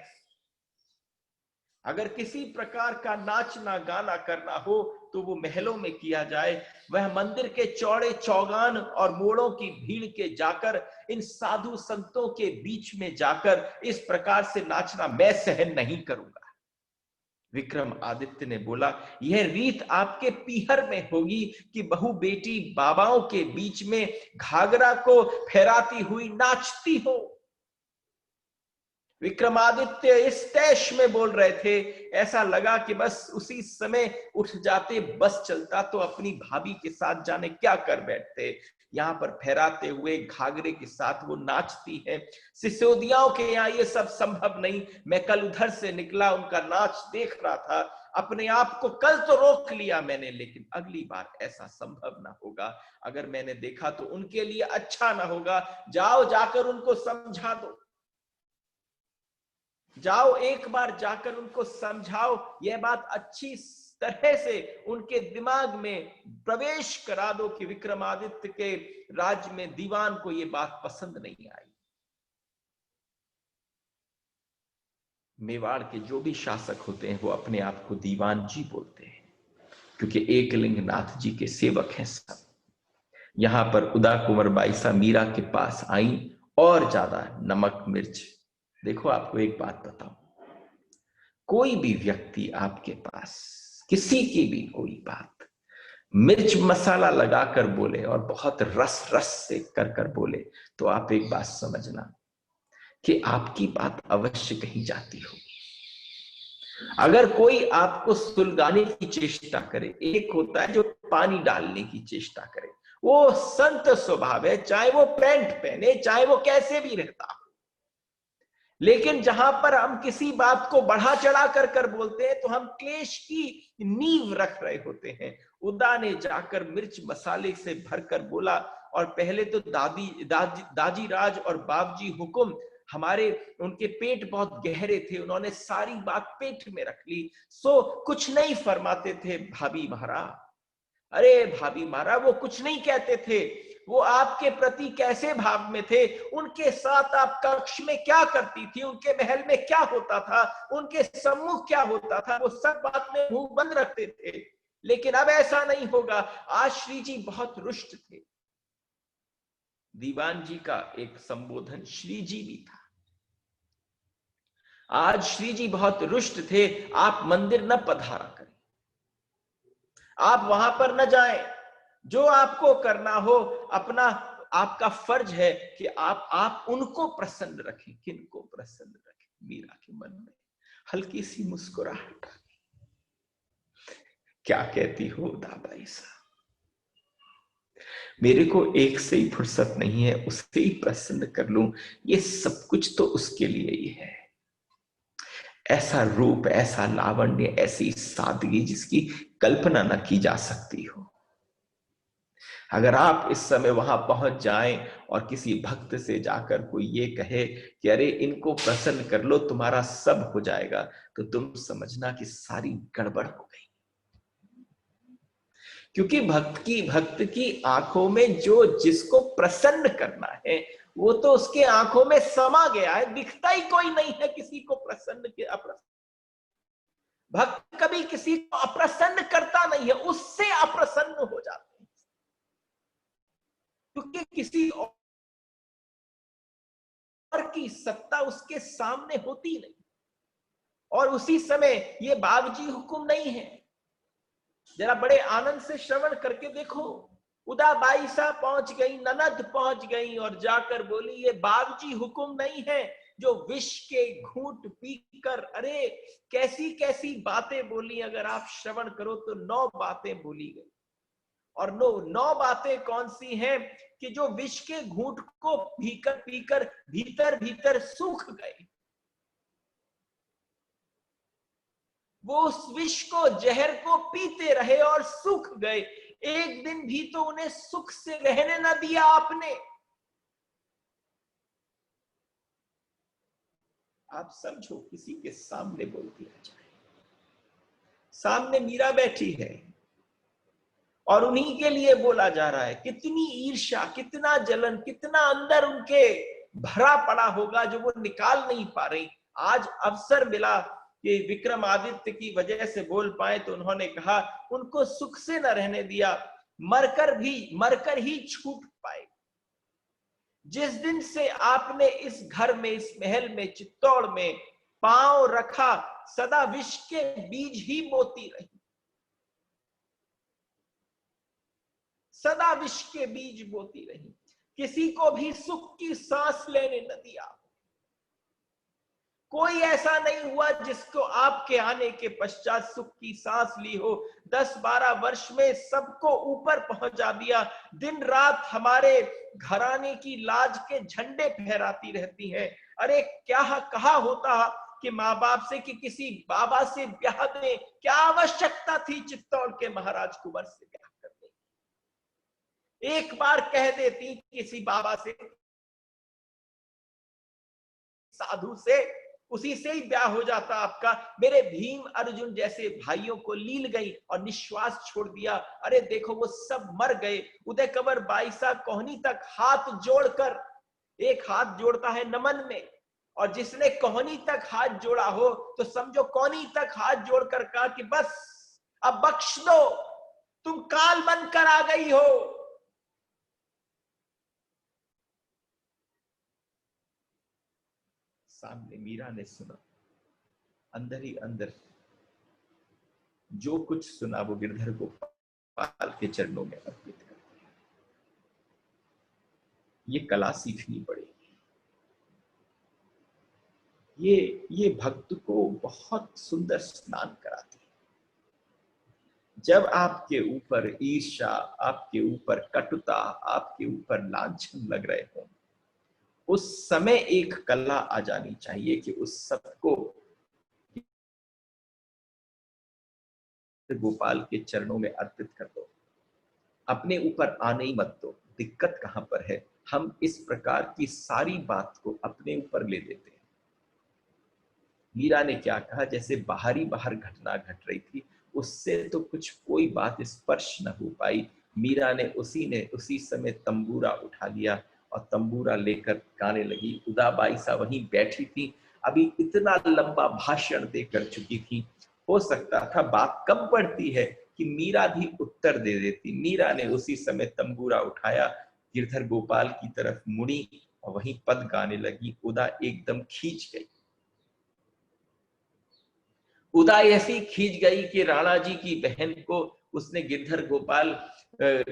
अगर किसी प्रकार का नाचना गाना करना हो तो वो महलों में किया जाए। वह मंदिर के चौड़े चौगान और मोड़ों की भीड़ के जाकर, इन साधु संतों के बीच में जाकर इस प्रकार से नाचना मैं सहन नहीं करूंगा। विक्रमादित्य ने बोला, यह रीत आपके पीहर में होगी कि बहू बेटी बाबाओं के बीच में घाघरा को फहराती हुई नाचती हो। विक्रमादित्य इस तैश में बोल रहे थे, ऐसा लगा कि बस उसी समय उठ जाते, बस चलता तो अपनी भाभी के साथ जाने क्या कर बैठते। यहाँ पर फहराते हुए घाघरे के साथ वो नाचती है। सिसोदियाओं के यहाँ ये सब संभव नहीं। मैं कल उधर से निकला, उनका नाच देख रहा था, अपने आप को कल तो रोक लिया मैंने, लेकिन अगली बार ऐसा संभव ना होगा। अगर मैंने देखा तो उनके लिए अच्छा ना होगा। जाओ, जाकर उनको समझा दो, जाओ एक बार जाकर उनको समझाओ, यह बात अच्छी तरह से उनके दिमाग में प्रवेश करा दो कि विक्रमादित्य के राज्य में दीवान को यह बात पसंद नहीं आई। मेवाड़ के जो भी शासक होते हैं वो अपने आप को दीवान जी बोलते हैं, क्योंकि एकलिंग नाथ जी के सेवक हैं सब। यहां पर उदा कुंवर बाईसा मीरा के पास आई और ज्यादा नमक मिर्च। देखो, आपको एक बात बताऊं, कोई भी व्यक्ति आपके पास किसी की भी कोई बात मिर्च मसाला लगाकर बोले और बहुत रस रस से कर बोले, तो आप एक बात समझना कि आपकी बात अवश्य कहीं जाती होगी। अगर कोई आपको सुलगाने की चेष्टा करे, एक होता है जो पानी डालने की चेष्टा करे, वो संत स्वभाव है, चाहे वो पैंट पहने, चाहे वो कैसे भी रहता हो। लेकिन जहां पर हम किसी बात को बढ़ा चढ़ा कर बोलते हैं तो हम क्लेश की नींव रख रहे होते हैं। उदा ने जाकर मिर्च मसाले से भरकर बोला, और पहले तो दाजी राज और बाबजी हुकुम, हमारे उनके पेट बहुत गहरे थे, उन्होंने सारी बात पेट में रख ली, सो कुछ नहीं फरमाते थे भाभी महाराज। अरे भाभी महाराज, वो कुछ नहीं कहते थे, वो आपके प्रति कैसे भाव में थे, उनके साथ आप कक्ष में क्या करती थी, उनके महल में क्या होता था, उनके सम्मुख क्या होता था, वो सब बात में मुंह बंद रखते थे। लेकिन अब ऐसा नहीं होगा। आज श्री जी बहुत रुष्ट थे। दीवान जी का एक संबोधन श्री जी भी था। आज श्री जी बहुत रुष्ट थे, आप मंदिर न पधारा करें, आप वहां पर न जाएं। जो आपको करना हो, अपना आपका फर्ज है कि आप उनको प्रसन्न रखें। किनको प्रसन्न रखें? मीरा के मन में हल्की सी मुस्कुराहट। क्या कहती हो दाबाई साहब? मेरे को एक से ही फुर्सत नहीं है, उससे ही प्रसन्न कर लूं, ये सब कुछ तो उसके लिए ही है। ऐसा रूप, ऐसा लावण्य, ऐसी सादगी जिसकी कल्पना न की जा सकती हो। अगर आप इस समय वहां पहुंच जाएं और किसी भक्त से जाकर कोई ये कहे कि अरे इनको प्रसन्न कर लो तुम्हारा सब हो जाएगा, तो तुम समझना कि सारी गड़बड़ हो गई। क्योंकि भक्त की आंखों में जो जिसको प्रसन्न करना है वो तो उसके आंखों में समा गया है, दिखता ही कोई नहीं है किसी को प्रसन्न के अप्रसन्न। भक्त कभी किसी को अप्रसन्न करता नहीं है, उससे अप्रसन्न हो जाते हैं, क्योंकि किसी और की सत्ता उसके सामने होती नहीं। और उसी समय ये बाबजी हुकुम नहीं है। जरा बड़े आनंद से श्रवण करके देखो, उदाबाई सा पहुंच गई, ननद पहुंच गई और जाकर बोली ये बाबजी हुकुम नहीं है जो विष के घूंट पीकर, अरे कैसी कैसी बातें बोली। अगर आप श्रवण करो तो 9 बातें बोली गई। और 9 बातें कौन सी हैं कि जो विष के घूंट को पीकर पीकर भीतर भीतर सूख गए, वो उस विष को, जहर को पीते रहे और सूख गए। एक दिन भी तो उन्हें सुख से रहने न दिया आपने। आप समझो किसी के सामने बोल दिया जाए, सामने मीरा बैठी है और उन्हीं के लिए बोला जा रहा है, कितनी ईर्ष्या, कितना जलन, कितना अंदर उनके भरा पड़ा होगा जो वो निकाल नहीं पा रही। आज अवसर मिला कि विक्रमादित्य की वजह से बोल पाए तो उन्होंने कहा उनको सुख से न रहने दिया, मरकर ही छूट पाए। जिस दिन से आपने इस घर में, इस महल में, चित्तौड़ में पांव रखा, सदा विष के बीज ही बोती रही, सदा विष के बीज बोती रही। किसी को भी सुख की सांस लेने न दिया। कोई ऐसा नहीं हुआ जिसको आपके आने के पश्चात सुख की सांस ली हो। 10-12 वर्ष में सबको ऊपर पहुंचा दिया। दिन रात हमारे घराने की लाज के झंडे फहराती रहती हैं। अरे क्या कहा होता कि माँ बाप से कि किसी बाबा से ब्याह दें, क्या आवश्यकता थी चित्तौड़ के महाराज कुंवर से ब्याह करने। एक बार कह देती किसी बाबा से, साधु से, उसी से ही ब्याह हो जाता आपका। मेरे भीम अर्जुन जैसे भाइयों को लील गई और निश्वास छोड़ दिया। अरे देखो वो सब मर गए। उदय कंवर बाईसा कोहनी तक हाथ जोड़कर, एक हाथ जोड़ता है नमन में, और जिसने कोहनी तक हाथ जोड़ा हो तो समझो कोहनी तक हाथ जोड़कर कहा कि बस अब बख्श दो, तुम काल बनकर आ गई हो। सामने मीरा ने सुना, अंदर ही अंदर जो कुछ सुना वो गिरधर गोपाल के चरणों में अर्पित कर दिया। ये कला सीखनी पड़ेगी। ये भक्त को बहुत सुंदर स्नान कराती है। जब आपके ऊपर ईर्ष्या, आपके ऊपर कटुता, आपके ऊपर लांछन लग रहे हो, उस समय एक कला आ जानी चाहिए कि उस सबको गोपाल के चरणों में अर्पित कर दो। अपने ऊपर आने ही मत दो। दिक्कत कहां पर है, हम इस प्रकार की सारी बात को अपने ऊपर ले लेते हैं। मीरा ने क्या कहा, जैसे बाहर घटना घट रही थी, उससे तो कुछ कोई बात स्पर्श न हो पाई। मीरा ने उसी समय तंबूरा उठा लिया और तंबूरा लेकर गाने लगी। उदाबाई सा वहीं बैठी थी, अभी इतना लंबा भाषण देकर चुकी थी। हो सकता था बात कब बढ़ती है कि मीरा भी उत्तर दे देती। मीरा ने उसी समय तंबूरा उठाया, गिरधर गोपाल की तरफ मुड़ी और वहीं पद गाने लगी। उदा एकदम खींच गई। उदा ऐसी खींच गई कि राणा जी की बहन को उसने गिरधर गोपाल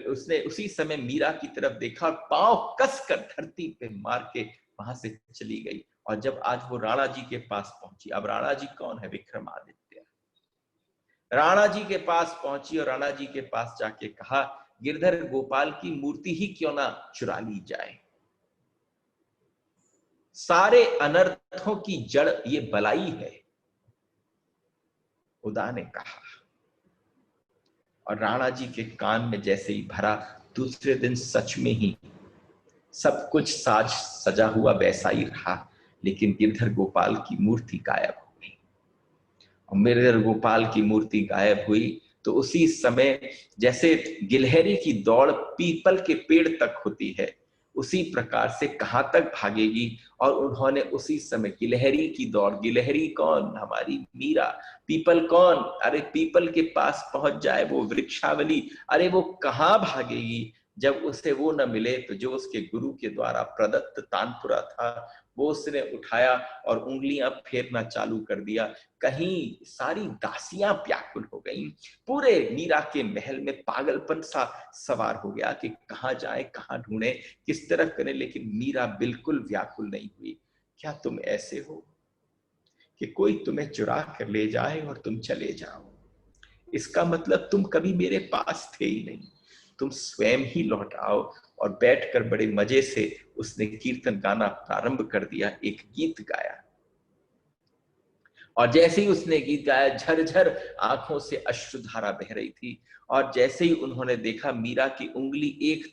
उसने उसी समय मीरा की तरफ देखा, पांव कसकर धरती पे मार के वहां से चली गई। और जब आज वो राणा जी के पास पहुंची, अब राणा जी कौन है? विक्रमादित्य। राणा जी के पास पहुंची और राणा जी के पास जाके कहा, गिरधर गोपाल की मूर्ति ही क्यों ना चुरा ली जाए। सारे अनर्थों की जड़ ये बलाई है, उदा ने कहा। और राणा जी के कान में जैसे ही भरा, दूसरे दिन सच में ही सब कुछ साज सजा हुआ वैसा ही रहा, लेकिन गिरधर गोपाल की मूर्ति गायब हो गई। और गिरधर गोपाल की मूर्ति गायब हुई तो उसी समय जैसे गिलहरी की दौड़ पीपल के पेड़ तक होती है, उसी प्रकार से कहां तक भागेगी। और उन्होंने उसी समय गिलहरी की दौड़, गिलहरी कौन, हमारी मीरा, पीपल कौन, अरे पीपल के पास पहुंच जाए वो वृक्षावली, अरे वो कहां भागेगी जब उसे वो न मिले। तो जो उसके गुरु के द्वारा प्रदत्त तानपुरा था वो उसने उठाया और उंगलियां फेरना चालू कर दिया। कहीं सारी दासियां व्याकुल हो गईं, पूरे मीरा के महल में पागलपन सा सवार हो गया कि कहां जाए, कहां ढूंढे, किस तरफ करें। लेकिन मीरा बिल्कुल व्याकुल नहीं हुई। क्या तुम ऐसे हो कि कोई तुम्हें चुरा कर ले जाए और तुम चले जाओ? इसका मतलब तुम कभी मेरे पास थे ही नहीं, तुम स्वयं ही लौट आओ। और बैठकर बड़े मजे से उसने कीर्तन गाना प्रारंभ कर दिया, एक गीत गाया। और जैसे ही उसने गीत गाया, झरझर आंखों से अश्रुधारा बह रही थी। और जैसे ही उन्होंने देखा मीरा की उंगली एक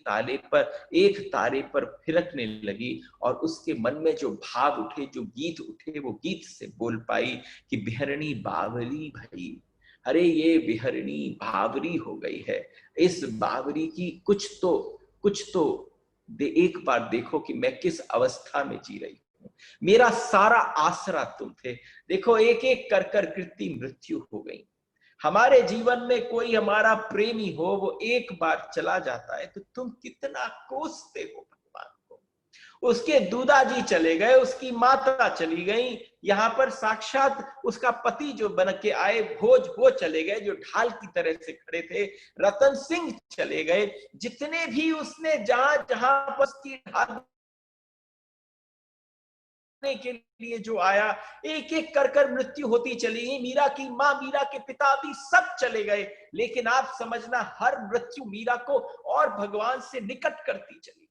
तारे पर फिरकने लगी, और उसके मन में जो भाव उठे, जो गीत उठे, वो गीत से बोल पाई कि बिहरणी बावली भई, अरे ये बिहरणी बावरी हो गई है। इस बावरी की कुछ तो एक बार देखो कि मैं किस अवस्था में जी रही हूं। मेरा सारा आसरा तुम थे। देखो एक एक कर कर कृति मृत्यु हो गई। हमारे जीवन में कोई हमारा प्रेमी हो, वो एक बार चला जाता है तो तुम कितना कोसते हो भगवान को। उसके दूदा जी चले गए, उसकी माता चली गई, यहाँ पर साक्षात उसका पति जो बन के आए भोज वो चले गए, जो ढाल की तरह से खड़े थे। रतन सिंह चले गए। जितने भी उसने जहां जहां पर उसकी ढाल के लिए जो आया, एक एक कर कर मृत्यु होती चली गई। मीरा की मां, मीरा के पिता भी सब चले गए। लेकिन आप समझना, हर मृत्यु मीरा को और भगवान से निकट करती चली।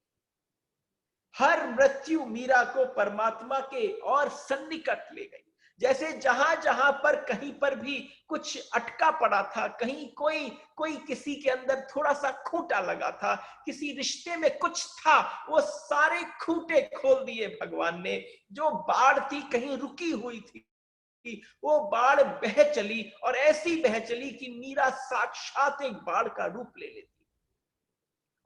हर मृत्यु मीरा को परमात्मा के और सन्निकट ले गई। जैसे जहां जहां पर कहीं पर भी कुछ अटका पड़ा था, कहीं कोई कोई किसी के अंदर थोड़ा सा खूंटा लगा था, किसी रिश्ते में कुछ था, वो सारे खूंटे खोल दिए भगवान ने। जो बाढ़ थी कहीं रुकी हुई थी, वो बाढ़ बह चली, और ऐसी बह चली कि मीरा साक्षात एक बाढ़ का रूप ले लेती।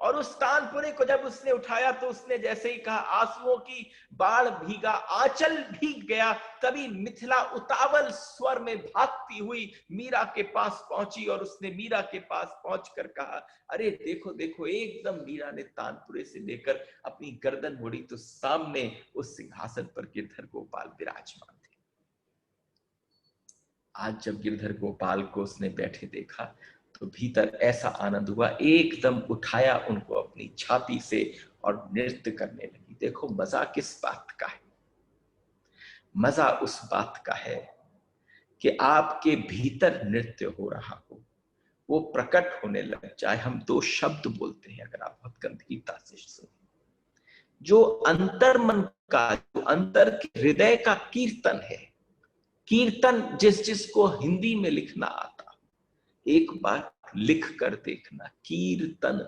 और उस तानपुरे को जब उसने उठाया तो उसने जैसे ही कहा, आंसुओं की बाढ़ भीगा आंचल भीग गया। तभी मिथिला उतावल स्वर में भागती हुई मीरा के पास पहुंची, और उसने मीरा के पास पहुंचकर कहा, अरे देखो देखो। एकदम मीरा ने तानपुरे से लेकर अपनी गर्दन मोड़ी तो सामने उस सिंहासन पर गिरधर गोपाल विराजमान थे। आज जब गिरधर गोपाल को उसने बैठे देखा तो भीतर ऐसा आनंद हुआ, एकदम उठाया उनको अपनी छाती से और नृत्य करने लगी। देखो मजा किस बात का है? मजा उस बात का है कि आपके भीतर नृत्य हो रहा हो, वो प्रकट होने लग जाए। हम दो शब्द बोलते हैं, अगर आप बहुत गंभीरता से सुने, जो अंतर मन का, जो अंतर के हृदय का कीर्तन है। कीर्तन जिसको हिंदी में लिखना आता, एक बार लिख कर देखना, कीर्तन।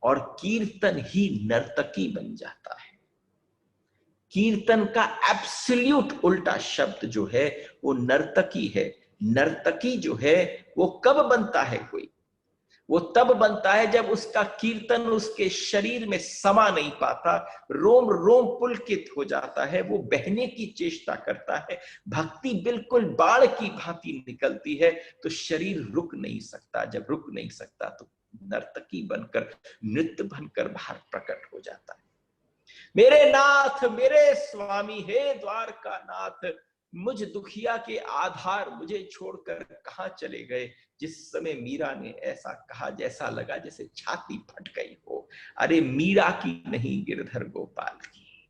और कीर्तन ही नर्तकी बन जाता है। कीर्तन का एब्सोल्यूट उल्टा शब्द जो है वो नर्तकी है। नर्तकी जो है वो कब बनता है कोई? वो तब बनता है जब उसका कीर्तन उसके शरीर में समा नहीं पाता, रोम रोम पुलकित हो जाता है, वो बहने की चेष्टा करता है, भक्ति बिल्कुल बाढ़ की भांति निकलती है, तो शरीर रुक नहीं सकता। जब रुक नहीं सकता तो नर्तकी बनकर, नृत्य बनकर बाहर प्रकट हो जाता है। मेरे नाथ, मेरे स्वामी, हे द्वारका नाथ, मुझ दुखिया के आधार मुझे छोड़कर कहां चले गए। जिस समय मीरा ने ऐसा कहा, जैसा लगा जैसे छाती फट गई हो। अरे मीरा की नहीं, गिरधर गोपाल की।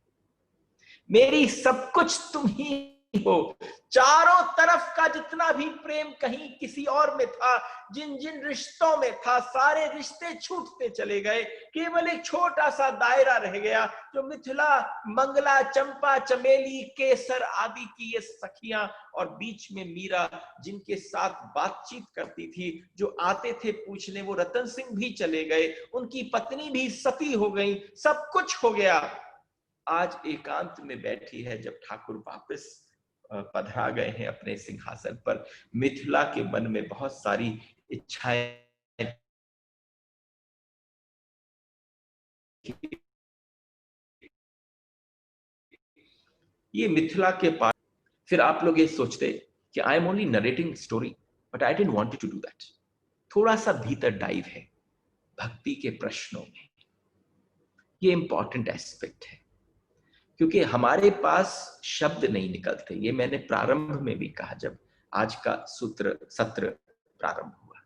मेरी सब कुछ तुम ही हो। चारों तरफ का जितना भी प्रेम कहीं किसी और में था, जिन जिन रिश्तों में था, सारे रिश्ते छूटते चले गए। केवल एक छोटा सा दायरा रह गया, जो मिथिला, मंगला, चंपा, चमेली, केसर आदि की ये सखियां, और बीच में मीरा, जिनके साथ बातचीत करती थी। जो आते थे पूछने, वो रतन सिंह भी चले गए, उनकी पत्नी भी सती हो गई, सब कुछ हो गया। आज एकांत में बैठी है, जब ठाकुर वापस पधरा गए हैं अपने सिंहासन पर, मिथिला के मन में बहुत सारी इच्छाएं, ये मिथिला के पास। फिर आप लोग ये सोचते कि I am only narrating story, but I didn't want to do that. थोड़ा सा भीतर डाइव है भक्ति के प्रश्नों में। ये इंपॉर्टेंट एस्पेक्ट है, क्योंकि हमारे पास शब्द नहीं निकलते। ये मैंने प्रारंभ में भी कहा जब आज का सत्र प्रारंभ हुआ।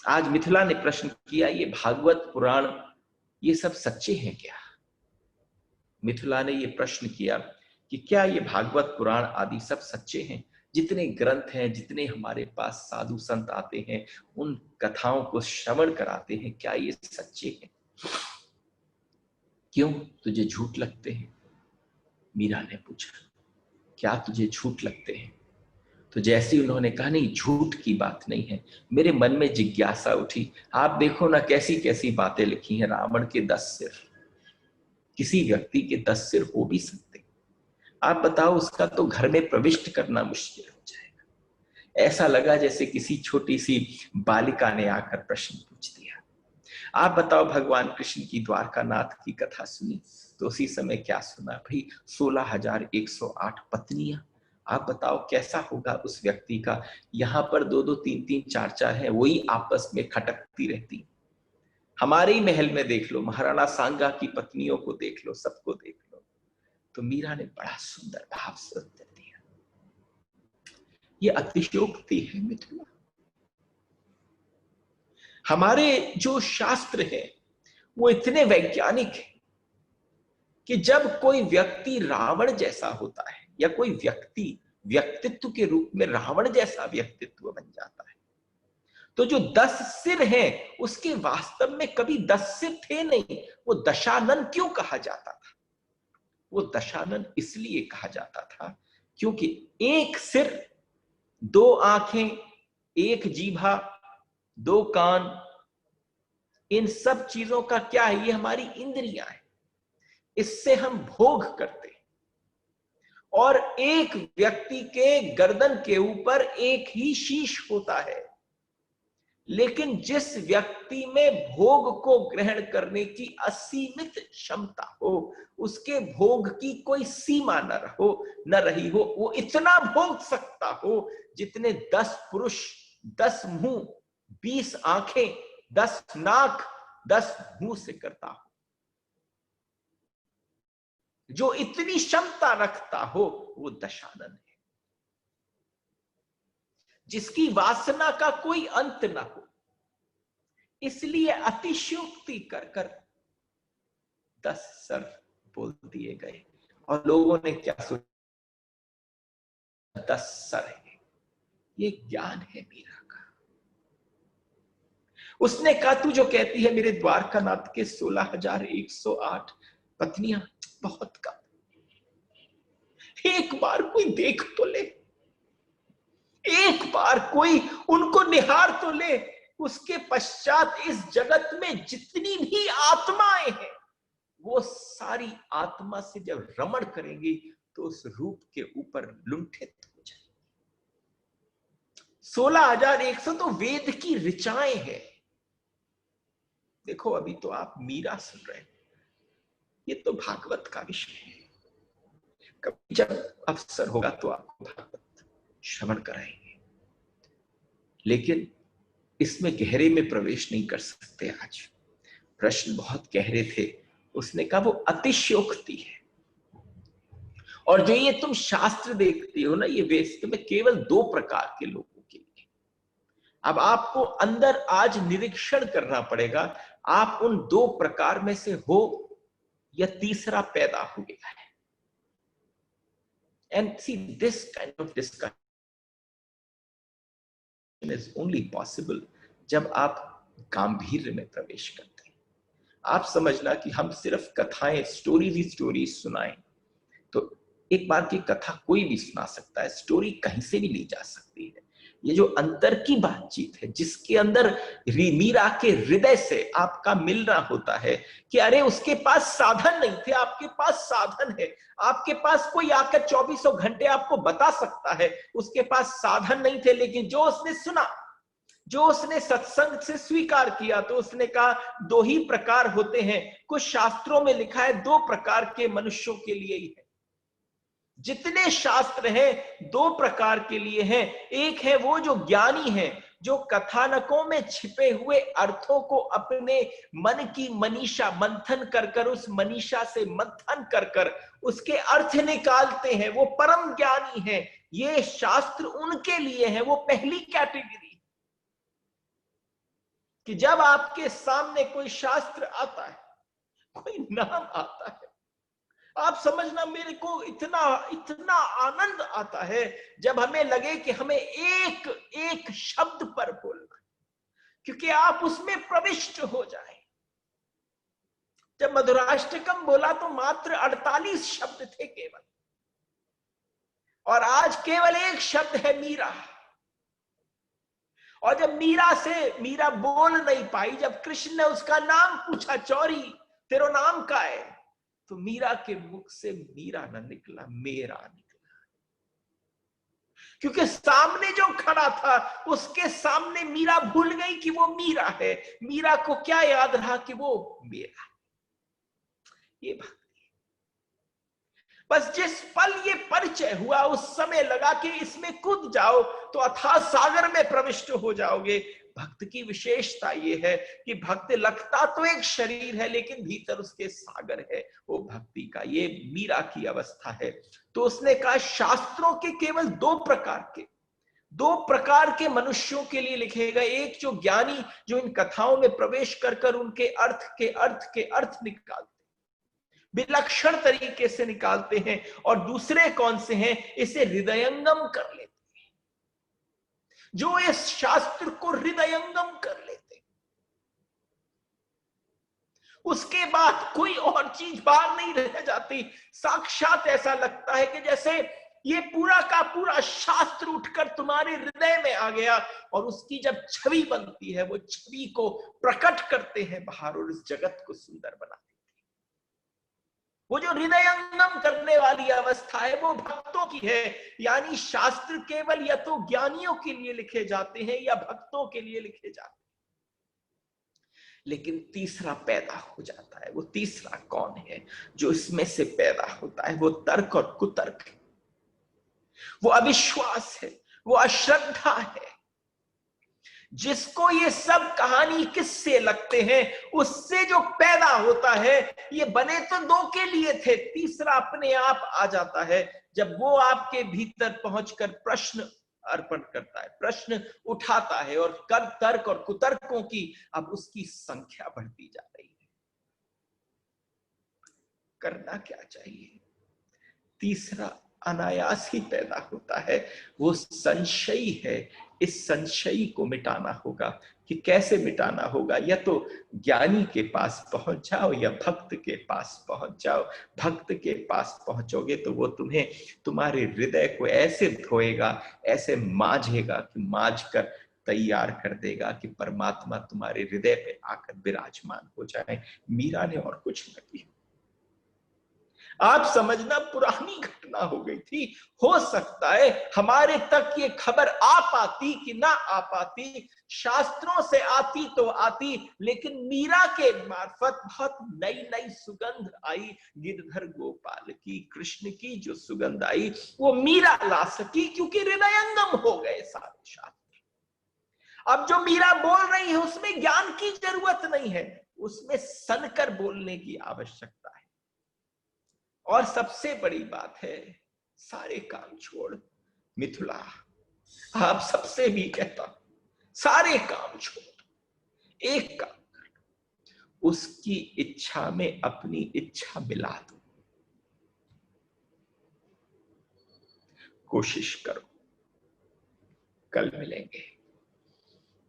आज मिथिला ने प्रश्न किया, ये भागवत पुराण ये सब सच्चे हैं क्या? मिथिला ने ये प्रश्न किया कि क्या ये भागवत पुराण आदि सब सच्चे हैं? जितने ग्रंथ हैं, जितने हमारे पास साधु संत आते हैं, उन कथाओं को श्रवण कराते हैं, क्या ये सच्चे हैं? क्यों तुझे झूठ लगते हैं? मीरा ने पूछा, क्या तुझे झूठ लगते हैं? तो जैसे उन्होंने कहा, नहीं झूठ की बात नहीं है, मेरे मन में जिज्ञासा उठी। आप देखो ना कैसी कैसी बातें लिखी हैं। रावण के 10 सिर, किसी व्यक्ति के 10 सिर हो भी सकते, आप बताओ, उसका तो घर में प्रविष्ट करना मुश्किल हो जाएगा। ऐसा लगा जैसे किसी छोटी सी बालिका ने आकर प्रश्न पूछ दिया। आप बताओ, भगवान कृष्ण की द्वारकानाथ की कथा सुनी तो उसी समय क्या सुना भाई? 16,108 पत्नियां। आप बताओ कैसा होगा उस व्यक्ति का? यहां पर 2-2, 3-3, 4-4 है, वही आपस में खटकती रहती। हमारे ही महल में देख लो, महाराणा सांगा की पत्नियों को देख लो, सबको देख लो। तो मीरा ने बड़ा सुंदर भाव से उत्तर दिया, ये अतिशयोक्ति है मिथिला। हमारे जो शास्त्र है वो इतने वैज्ञानिक है कि जब कोई व्यक्ति रावण जैसा होता है, या कोई व्यक्ति व्यक्तित्व के रूप में रावण जैसा व्यक्तित्व बन जाता है, तो जो 10 सिर हैं उसके वास्तव में कभी 10 सिर थे नहीं। वो दशानन क्यों कहा जाता था? वो दशानन इसलिए कहा जाता था क्योंकि एक सिर, 2 आंखें, एक जीभा, 2 कान, इन सब चीजों का क्या है? ये हमारी इंद्रियां हैं, इससे हम भोग करते हैं। और एक व्यक्ति के गर्दन के ऊपर एक ही शीश होता है, लेकिन जिस व्यक्ति में भोग को ग्रहण करने की असीमित क्षमता हो, उसके भोग की कोई सीमा न रही हो, वो इतना भोग सकता हो जितने 10 पुरुष, 10 मुंह, 20 आंखें, 10 नाक, 10 मुंह से करता हो। जो इतनी क्षमता रखता हो वो दशानन है, जिसकी वासना का कोई अंत ना हो। इसलिए अतिशयोक्ति कर कर 10 सर बोल दिए गए, और लोगों ने क्या सोचा? 10 सर है, ये ज्ञान है मीरा का। उसने कहा, तू जो कहती है मेरे द्वारकानाथ के 16,108 पत्नियां, बहुत कम, एक बार कोई देख तो ले, एक बार कोई उनको निहार तो ले। उसके पश्चात इस जगत में जितनी भी आत्माएं हैं, वो सारी आत्मा से जब रमण करेंगी तो उस रूप के ऊपर लुंठित हो जाएंगे। 16,100 तो वेद की ऋचाएं हैं। देखो, अभी तो आप मीरा सुन रहे हैं, ये तो भागवत का विषय है। कभी जब अवसर होगा तो आपको भागवत श्रवण कराएंगे, लेकिन इसमें गहरे में प्रवेश नहीं कर सकते आज। प्रश्न बहुत गहरे थे। उसने कहा वो अतिशयोक्ति है, और जो ये तुम शास्त्र देखती हो ना, ये वेद में केवल 2 प्रकार के लोगों के लिए। अब आपको अंदर आज निरीक्षण करना पड़ेगा, आप उन 2 प्रकार में से हो या तीसरा पैदा हो गया है। And see, this kind of discussion is only possible जब आप गांधीर्य में प्रवेश करते हैं। आप समझना कि हम सिर्फ कथाएं, स्टोरीज ही स्टोरीज सुनाएं, तो एक बार की कथा कोई भी सुना सकता है, स्टोरी कहीं से भी ली जा सकती है। ये जो अंतर की बातचीत है, जिसके अंदर मीरा के हृदय से आपका मिलना होता है कि अरे उसके पास साधन नहीं थे, आपके पास साधन है। आपके पास कोई आकर 24 घंटे आपको बता सकता है, उसके पास साधन नहीं थे, लेकिन जो उसने सुना, जो उसने सत्संग से स्वीकार किया, तो उसने कहा दो ही प्रकार होते हैं। कुछ शास्त्रों में लिखा है 2 प्रकार के मनुष्यों के लिए ही है। जितने शास्त्र हैं 2 प्रकार के लिए हैं। एक है वो जो ज्ञानी है, जो कथानकों में छिपे हुए अर्थों को अपने मन की मनीषा मंथन कर कर, उस मनीषा से मंथन कर कर उसके अर्थ निकालते हैं, वो परम ज्ञानी है। ये शास्त्र उनके लिए है, वो पहली कैटेगरी। कि जब आपके सामने कोई शास्त्र आता है, कोई नाम आता है, आप समझना, मेरे को इतना इतना आनंद आता है जब हमें लगे कि हमें एक एक शब्द पर बोलना है, क्योंकि आप उसमें प्रविष्ट हो जाए। जब मधुराष्टकम बोला तो मात्र 48 शब्द थे केवल, और आज केवल एक शब्द है मीरा। और जब मीरा बोल नहीं पाई, जब कृष्ण ने उसका नाम पूछा, चौरी तेरा नाम का है, तो मीरा के मुख से मीरा न निकला, मेरा निकला। क्योंकि सामने जो खड़ा था, उसके सामने मीरा भूल गई कि वो मीरा है। मीरा को क्या याद रहा कि वो मेरा। ये भक्ति। बस जिस पल ये परिचय हुआ, उस समय लगा कि इसमें कूद जाओ तो अथाह सागर में प्रविष्ट हो जाओगे। भक्त की विशेषता ये है कि भक्त लगता तो एक शरीर है, लेकिन भीतर उसके सागर है वो भक्ति का। ये मीरा की अवस्था है। तो उसने कहा शास्त्रों के केवल 2 प्रकार के मनुष्यों के लिए लिखेगा। एक जो ज्ञानी, जो इन कथाओं में प्रवेश कर कर उनके अर्थ निकालते, विलक्षण तरीके से निकालते हैं। और दूसरे कौन से हैं? इसे हृदयंगम कर लेते हैं, जो इस शास्त्र को हृदयंगम कर लेते हैं। उसके बाद कोई और चीज बाहर नहीं रह जाती। साक्षात ऐसा लगता है कि जैसे ये पूरा का पूरा शास्त्र उठकर तुम्हारे हृदय में आ गया, और उसकी जब छवि बनती है, वो छवि को प्रकट करते हैं बाहर, और इस जगत को सुंदर बनाते हैं। वो जो हृदयंगम करने वाली अवस्था है, वो भक्तों की है। यानी शास्त्र केवल या तो ज्ञानियों के लिए लिखे जाते हैं या भक्तों के लिए लिखे जाते हैं। लेकिन तीसरा पैदा हो जाता है। वो तीसरा कौन है जो इसमें से पैदा होता है? वो तर्क और कुतर्क है, वो अविश्वास है, वो अश्रद्धा है। जिसको ये सब कहानी किससे लगते हैं, उससे जो पैदा होता है, ये बने तो 2 के लिए थे, तीसरा अपने आप आ जाता है जब वो आपके भीतर पहुंचकर प्रश्न अर्पण करता है, प्रश्न उठाता है, और तर्क और कुतर्कों की अब उसकी संख्या बढ़ती जा रही है। करना क्या चाहिए? तीसरा अनायास ही पैदा होता है, वो संशयी है। इस संशयी को मिटाना होगा। कि कैसे मिटाना होगा? या तो ज्ञानी के पास पहुंच जाओ या भक्त के पास पहुंच जाओ। भक्त के पास पहुंचोगे तो वो तुम्हें, तुम्हारे हृदय को ऐसे धोएगा, ऐसे मांझेगा कि मांझ कर तैयार कर देगा कि परमात्मा तुम्हारे हृदय पे आकर विराजमान हो जाए। मीरा ने और कुछ न किया। आप समझना, पुरानी घटना हो गई थी। हो सकता है हमारे तक ये खबर आ पाती कि ना आ पाती, शास्त्रों से आती तो आती, लेकिन मीरा के मार्फत बहुत नई नई सुगंध आई। गिरधर गोपाल की, कृष्ण की जो सुगंध आई, वो मीरा ला सकी, क्योंकि हृदयंगम हो गए सारे शास्त्र। अब जो मीरा बोल रही है, उसमें ज्ञान की जरूरत नहीं है, उसमें सनकर बोलने की आवश्यकता है। और सबसे बड़ी बात है, सारे काम छोड़ मिथुला, आप सबसे भी कहता, सारे काम छोड़, एक काम कर, उसकी इच्छा में अपनी इच्छा मिला दो। कोशिश करो, कल मिलेंगे।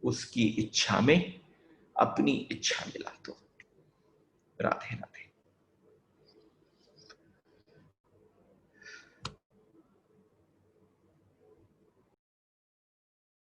उसकी इच्छा में अपनी इच्छा मिला दो। राधे राधे।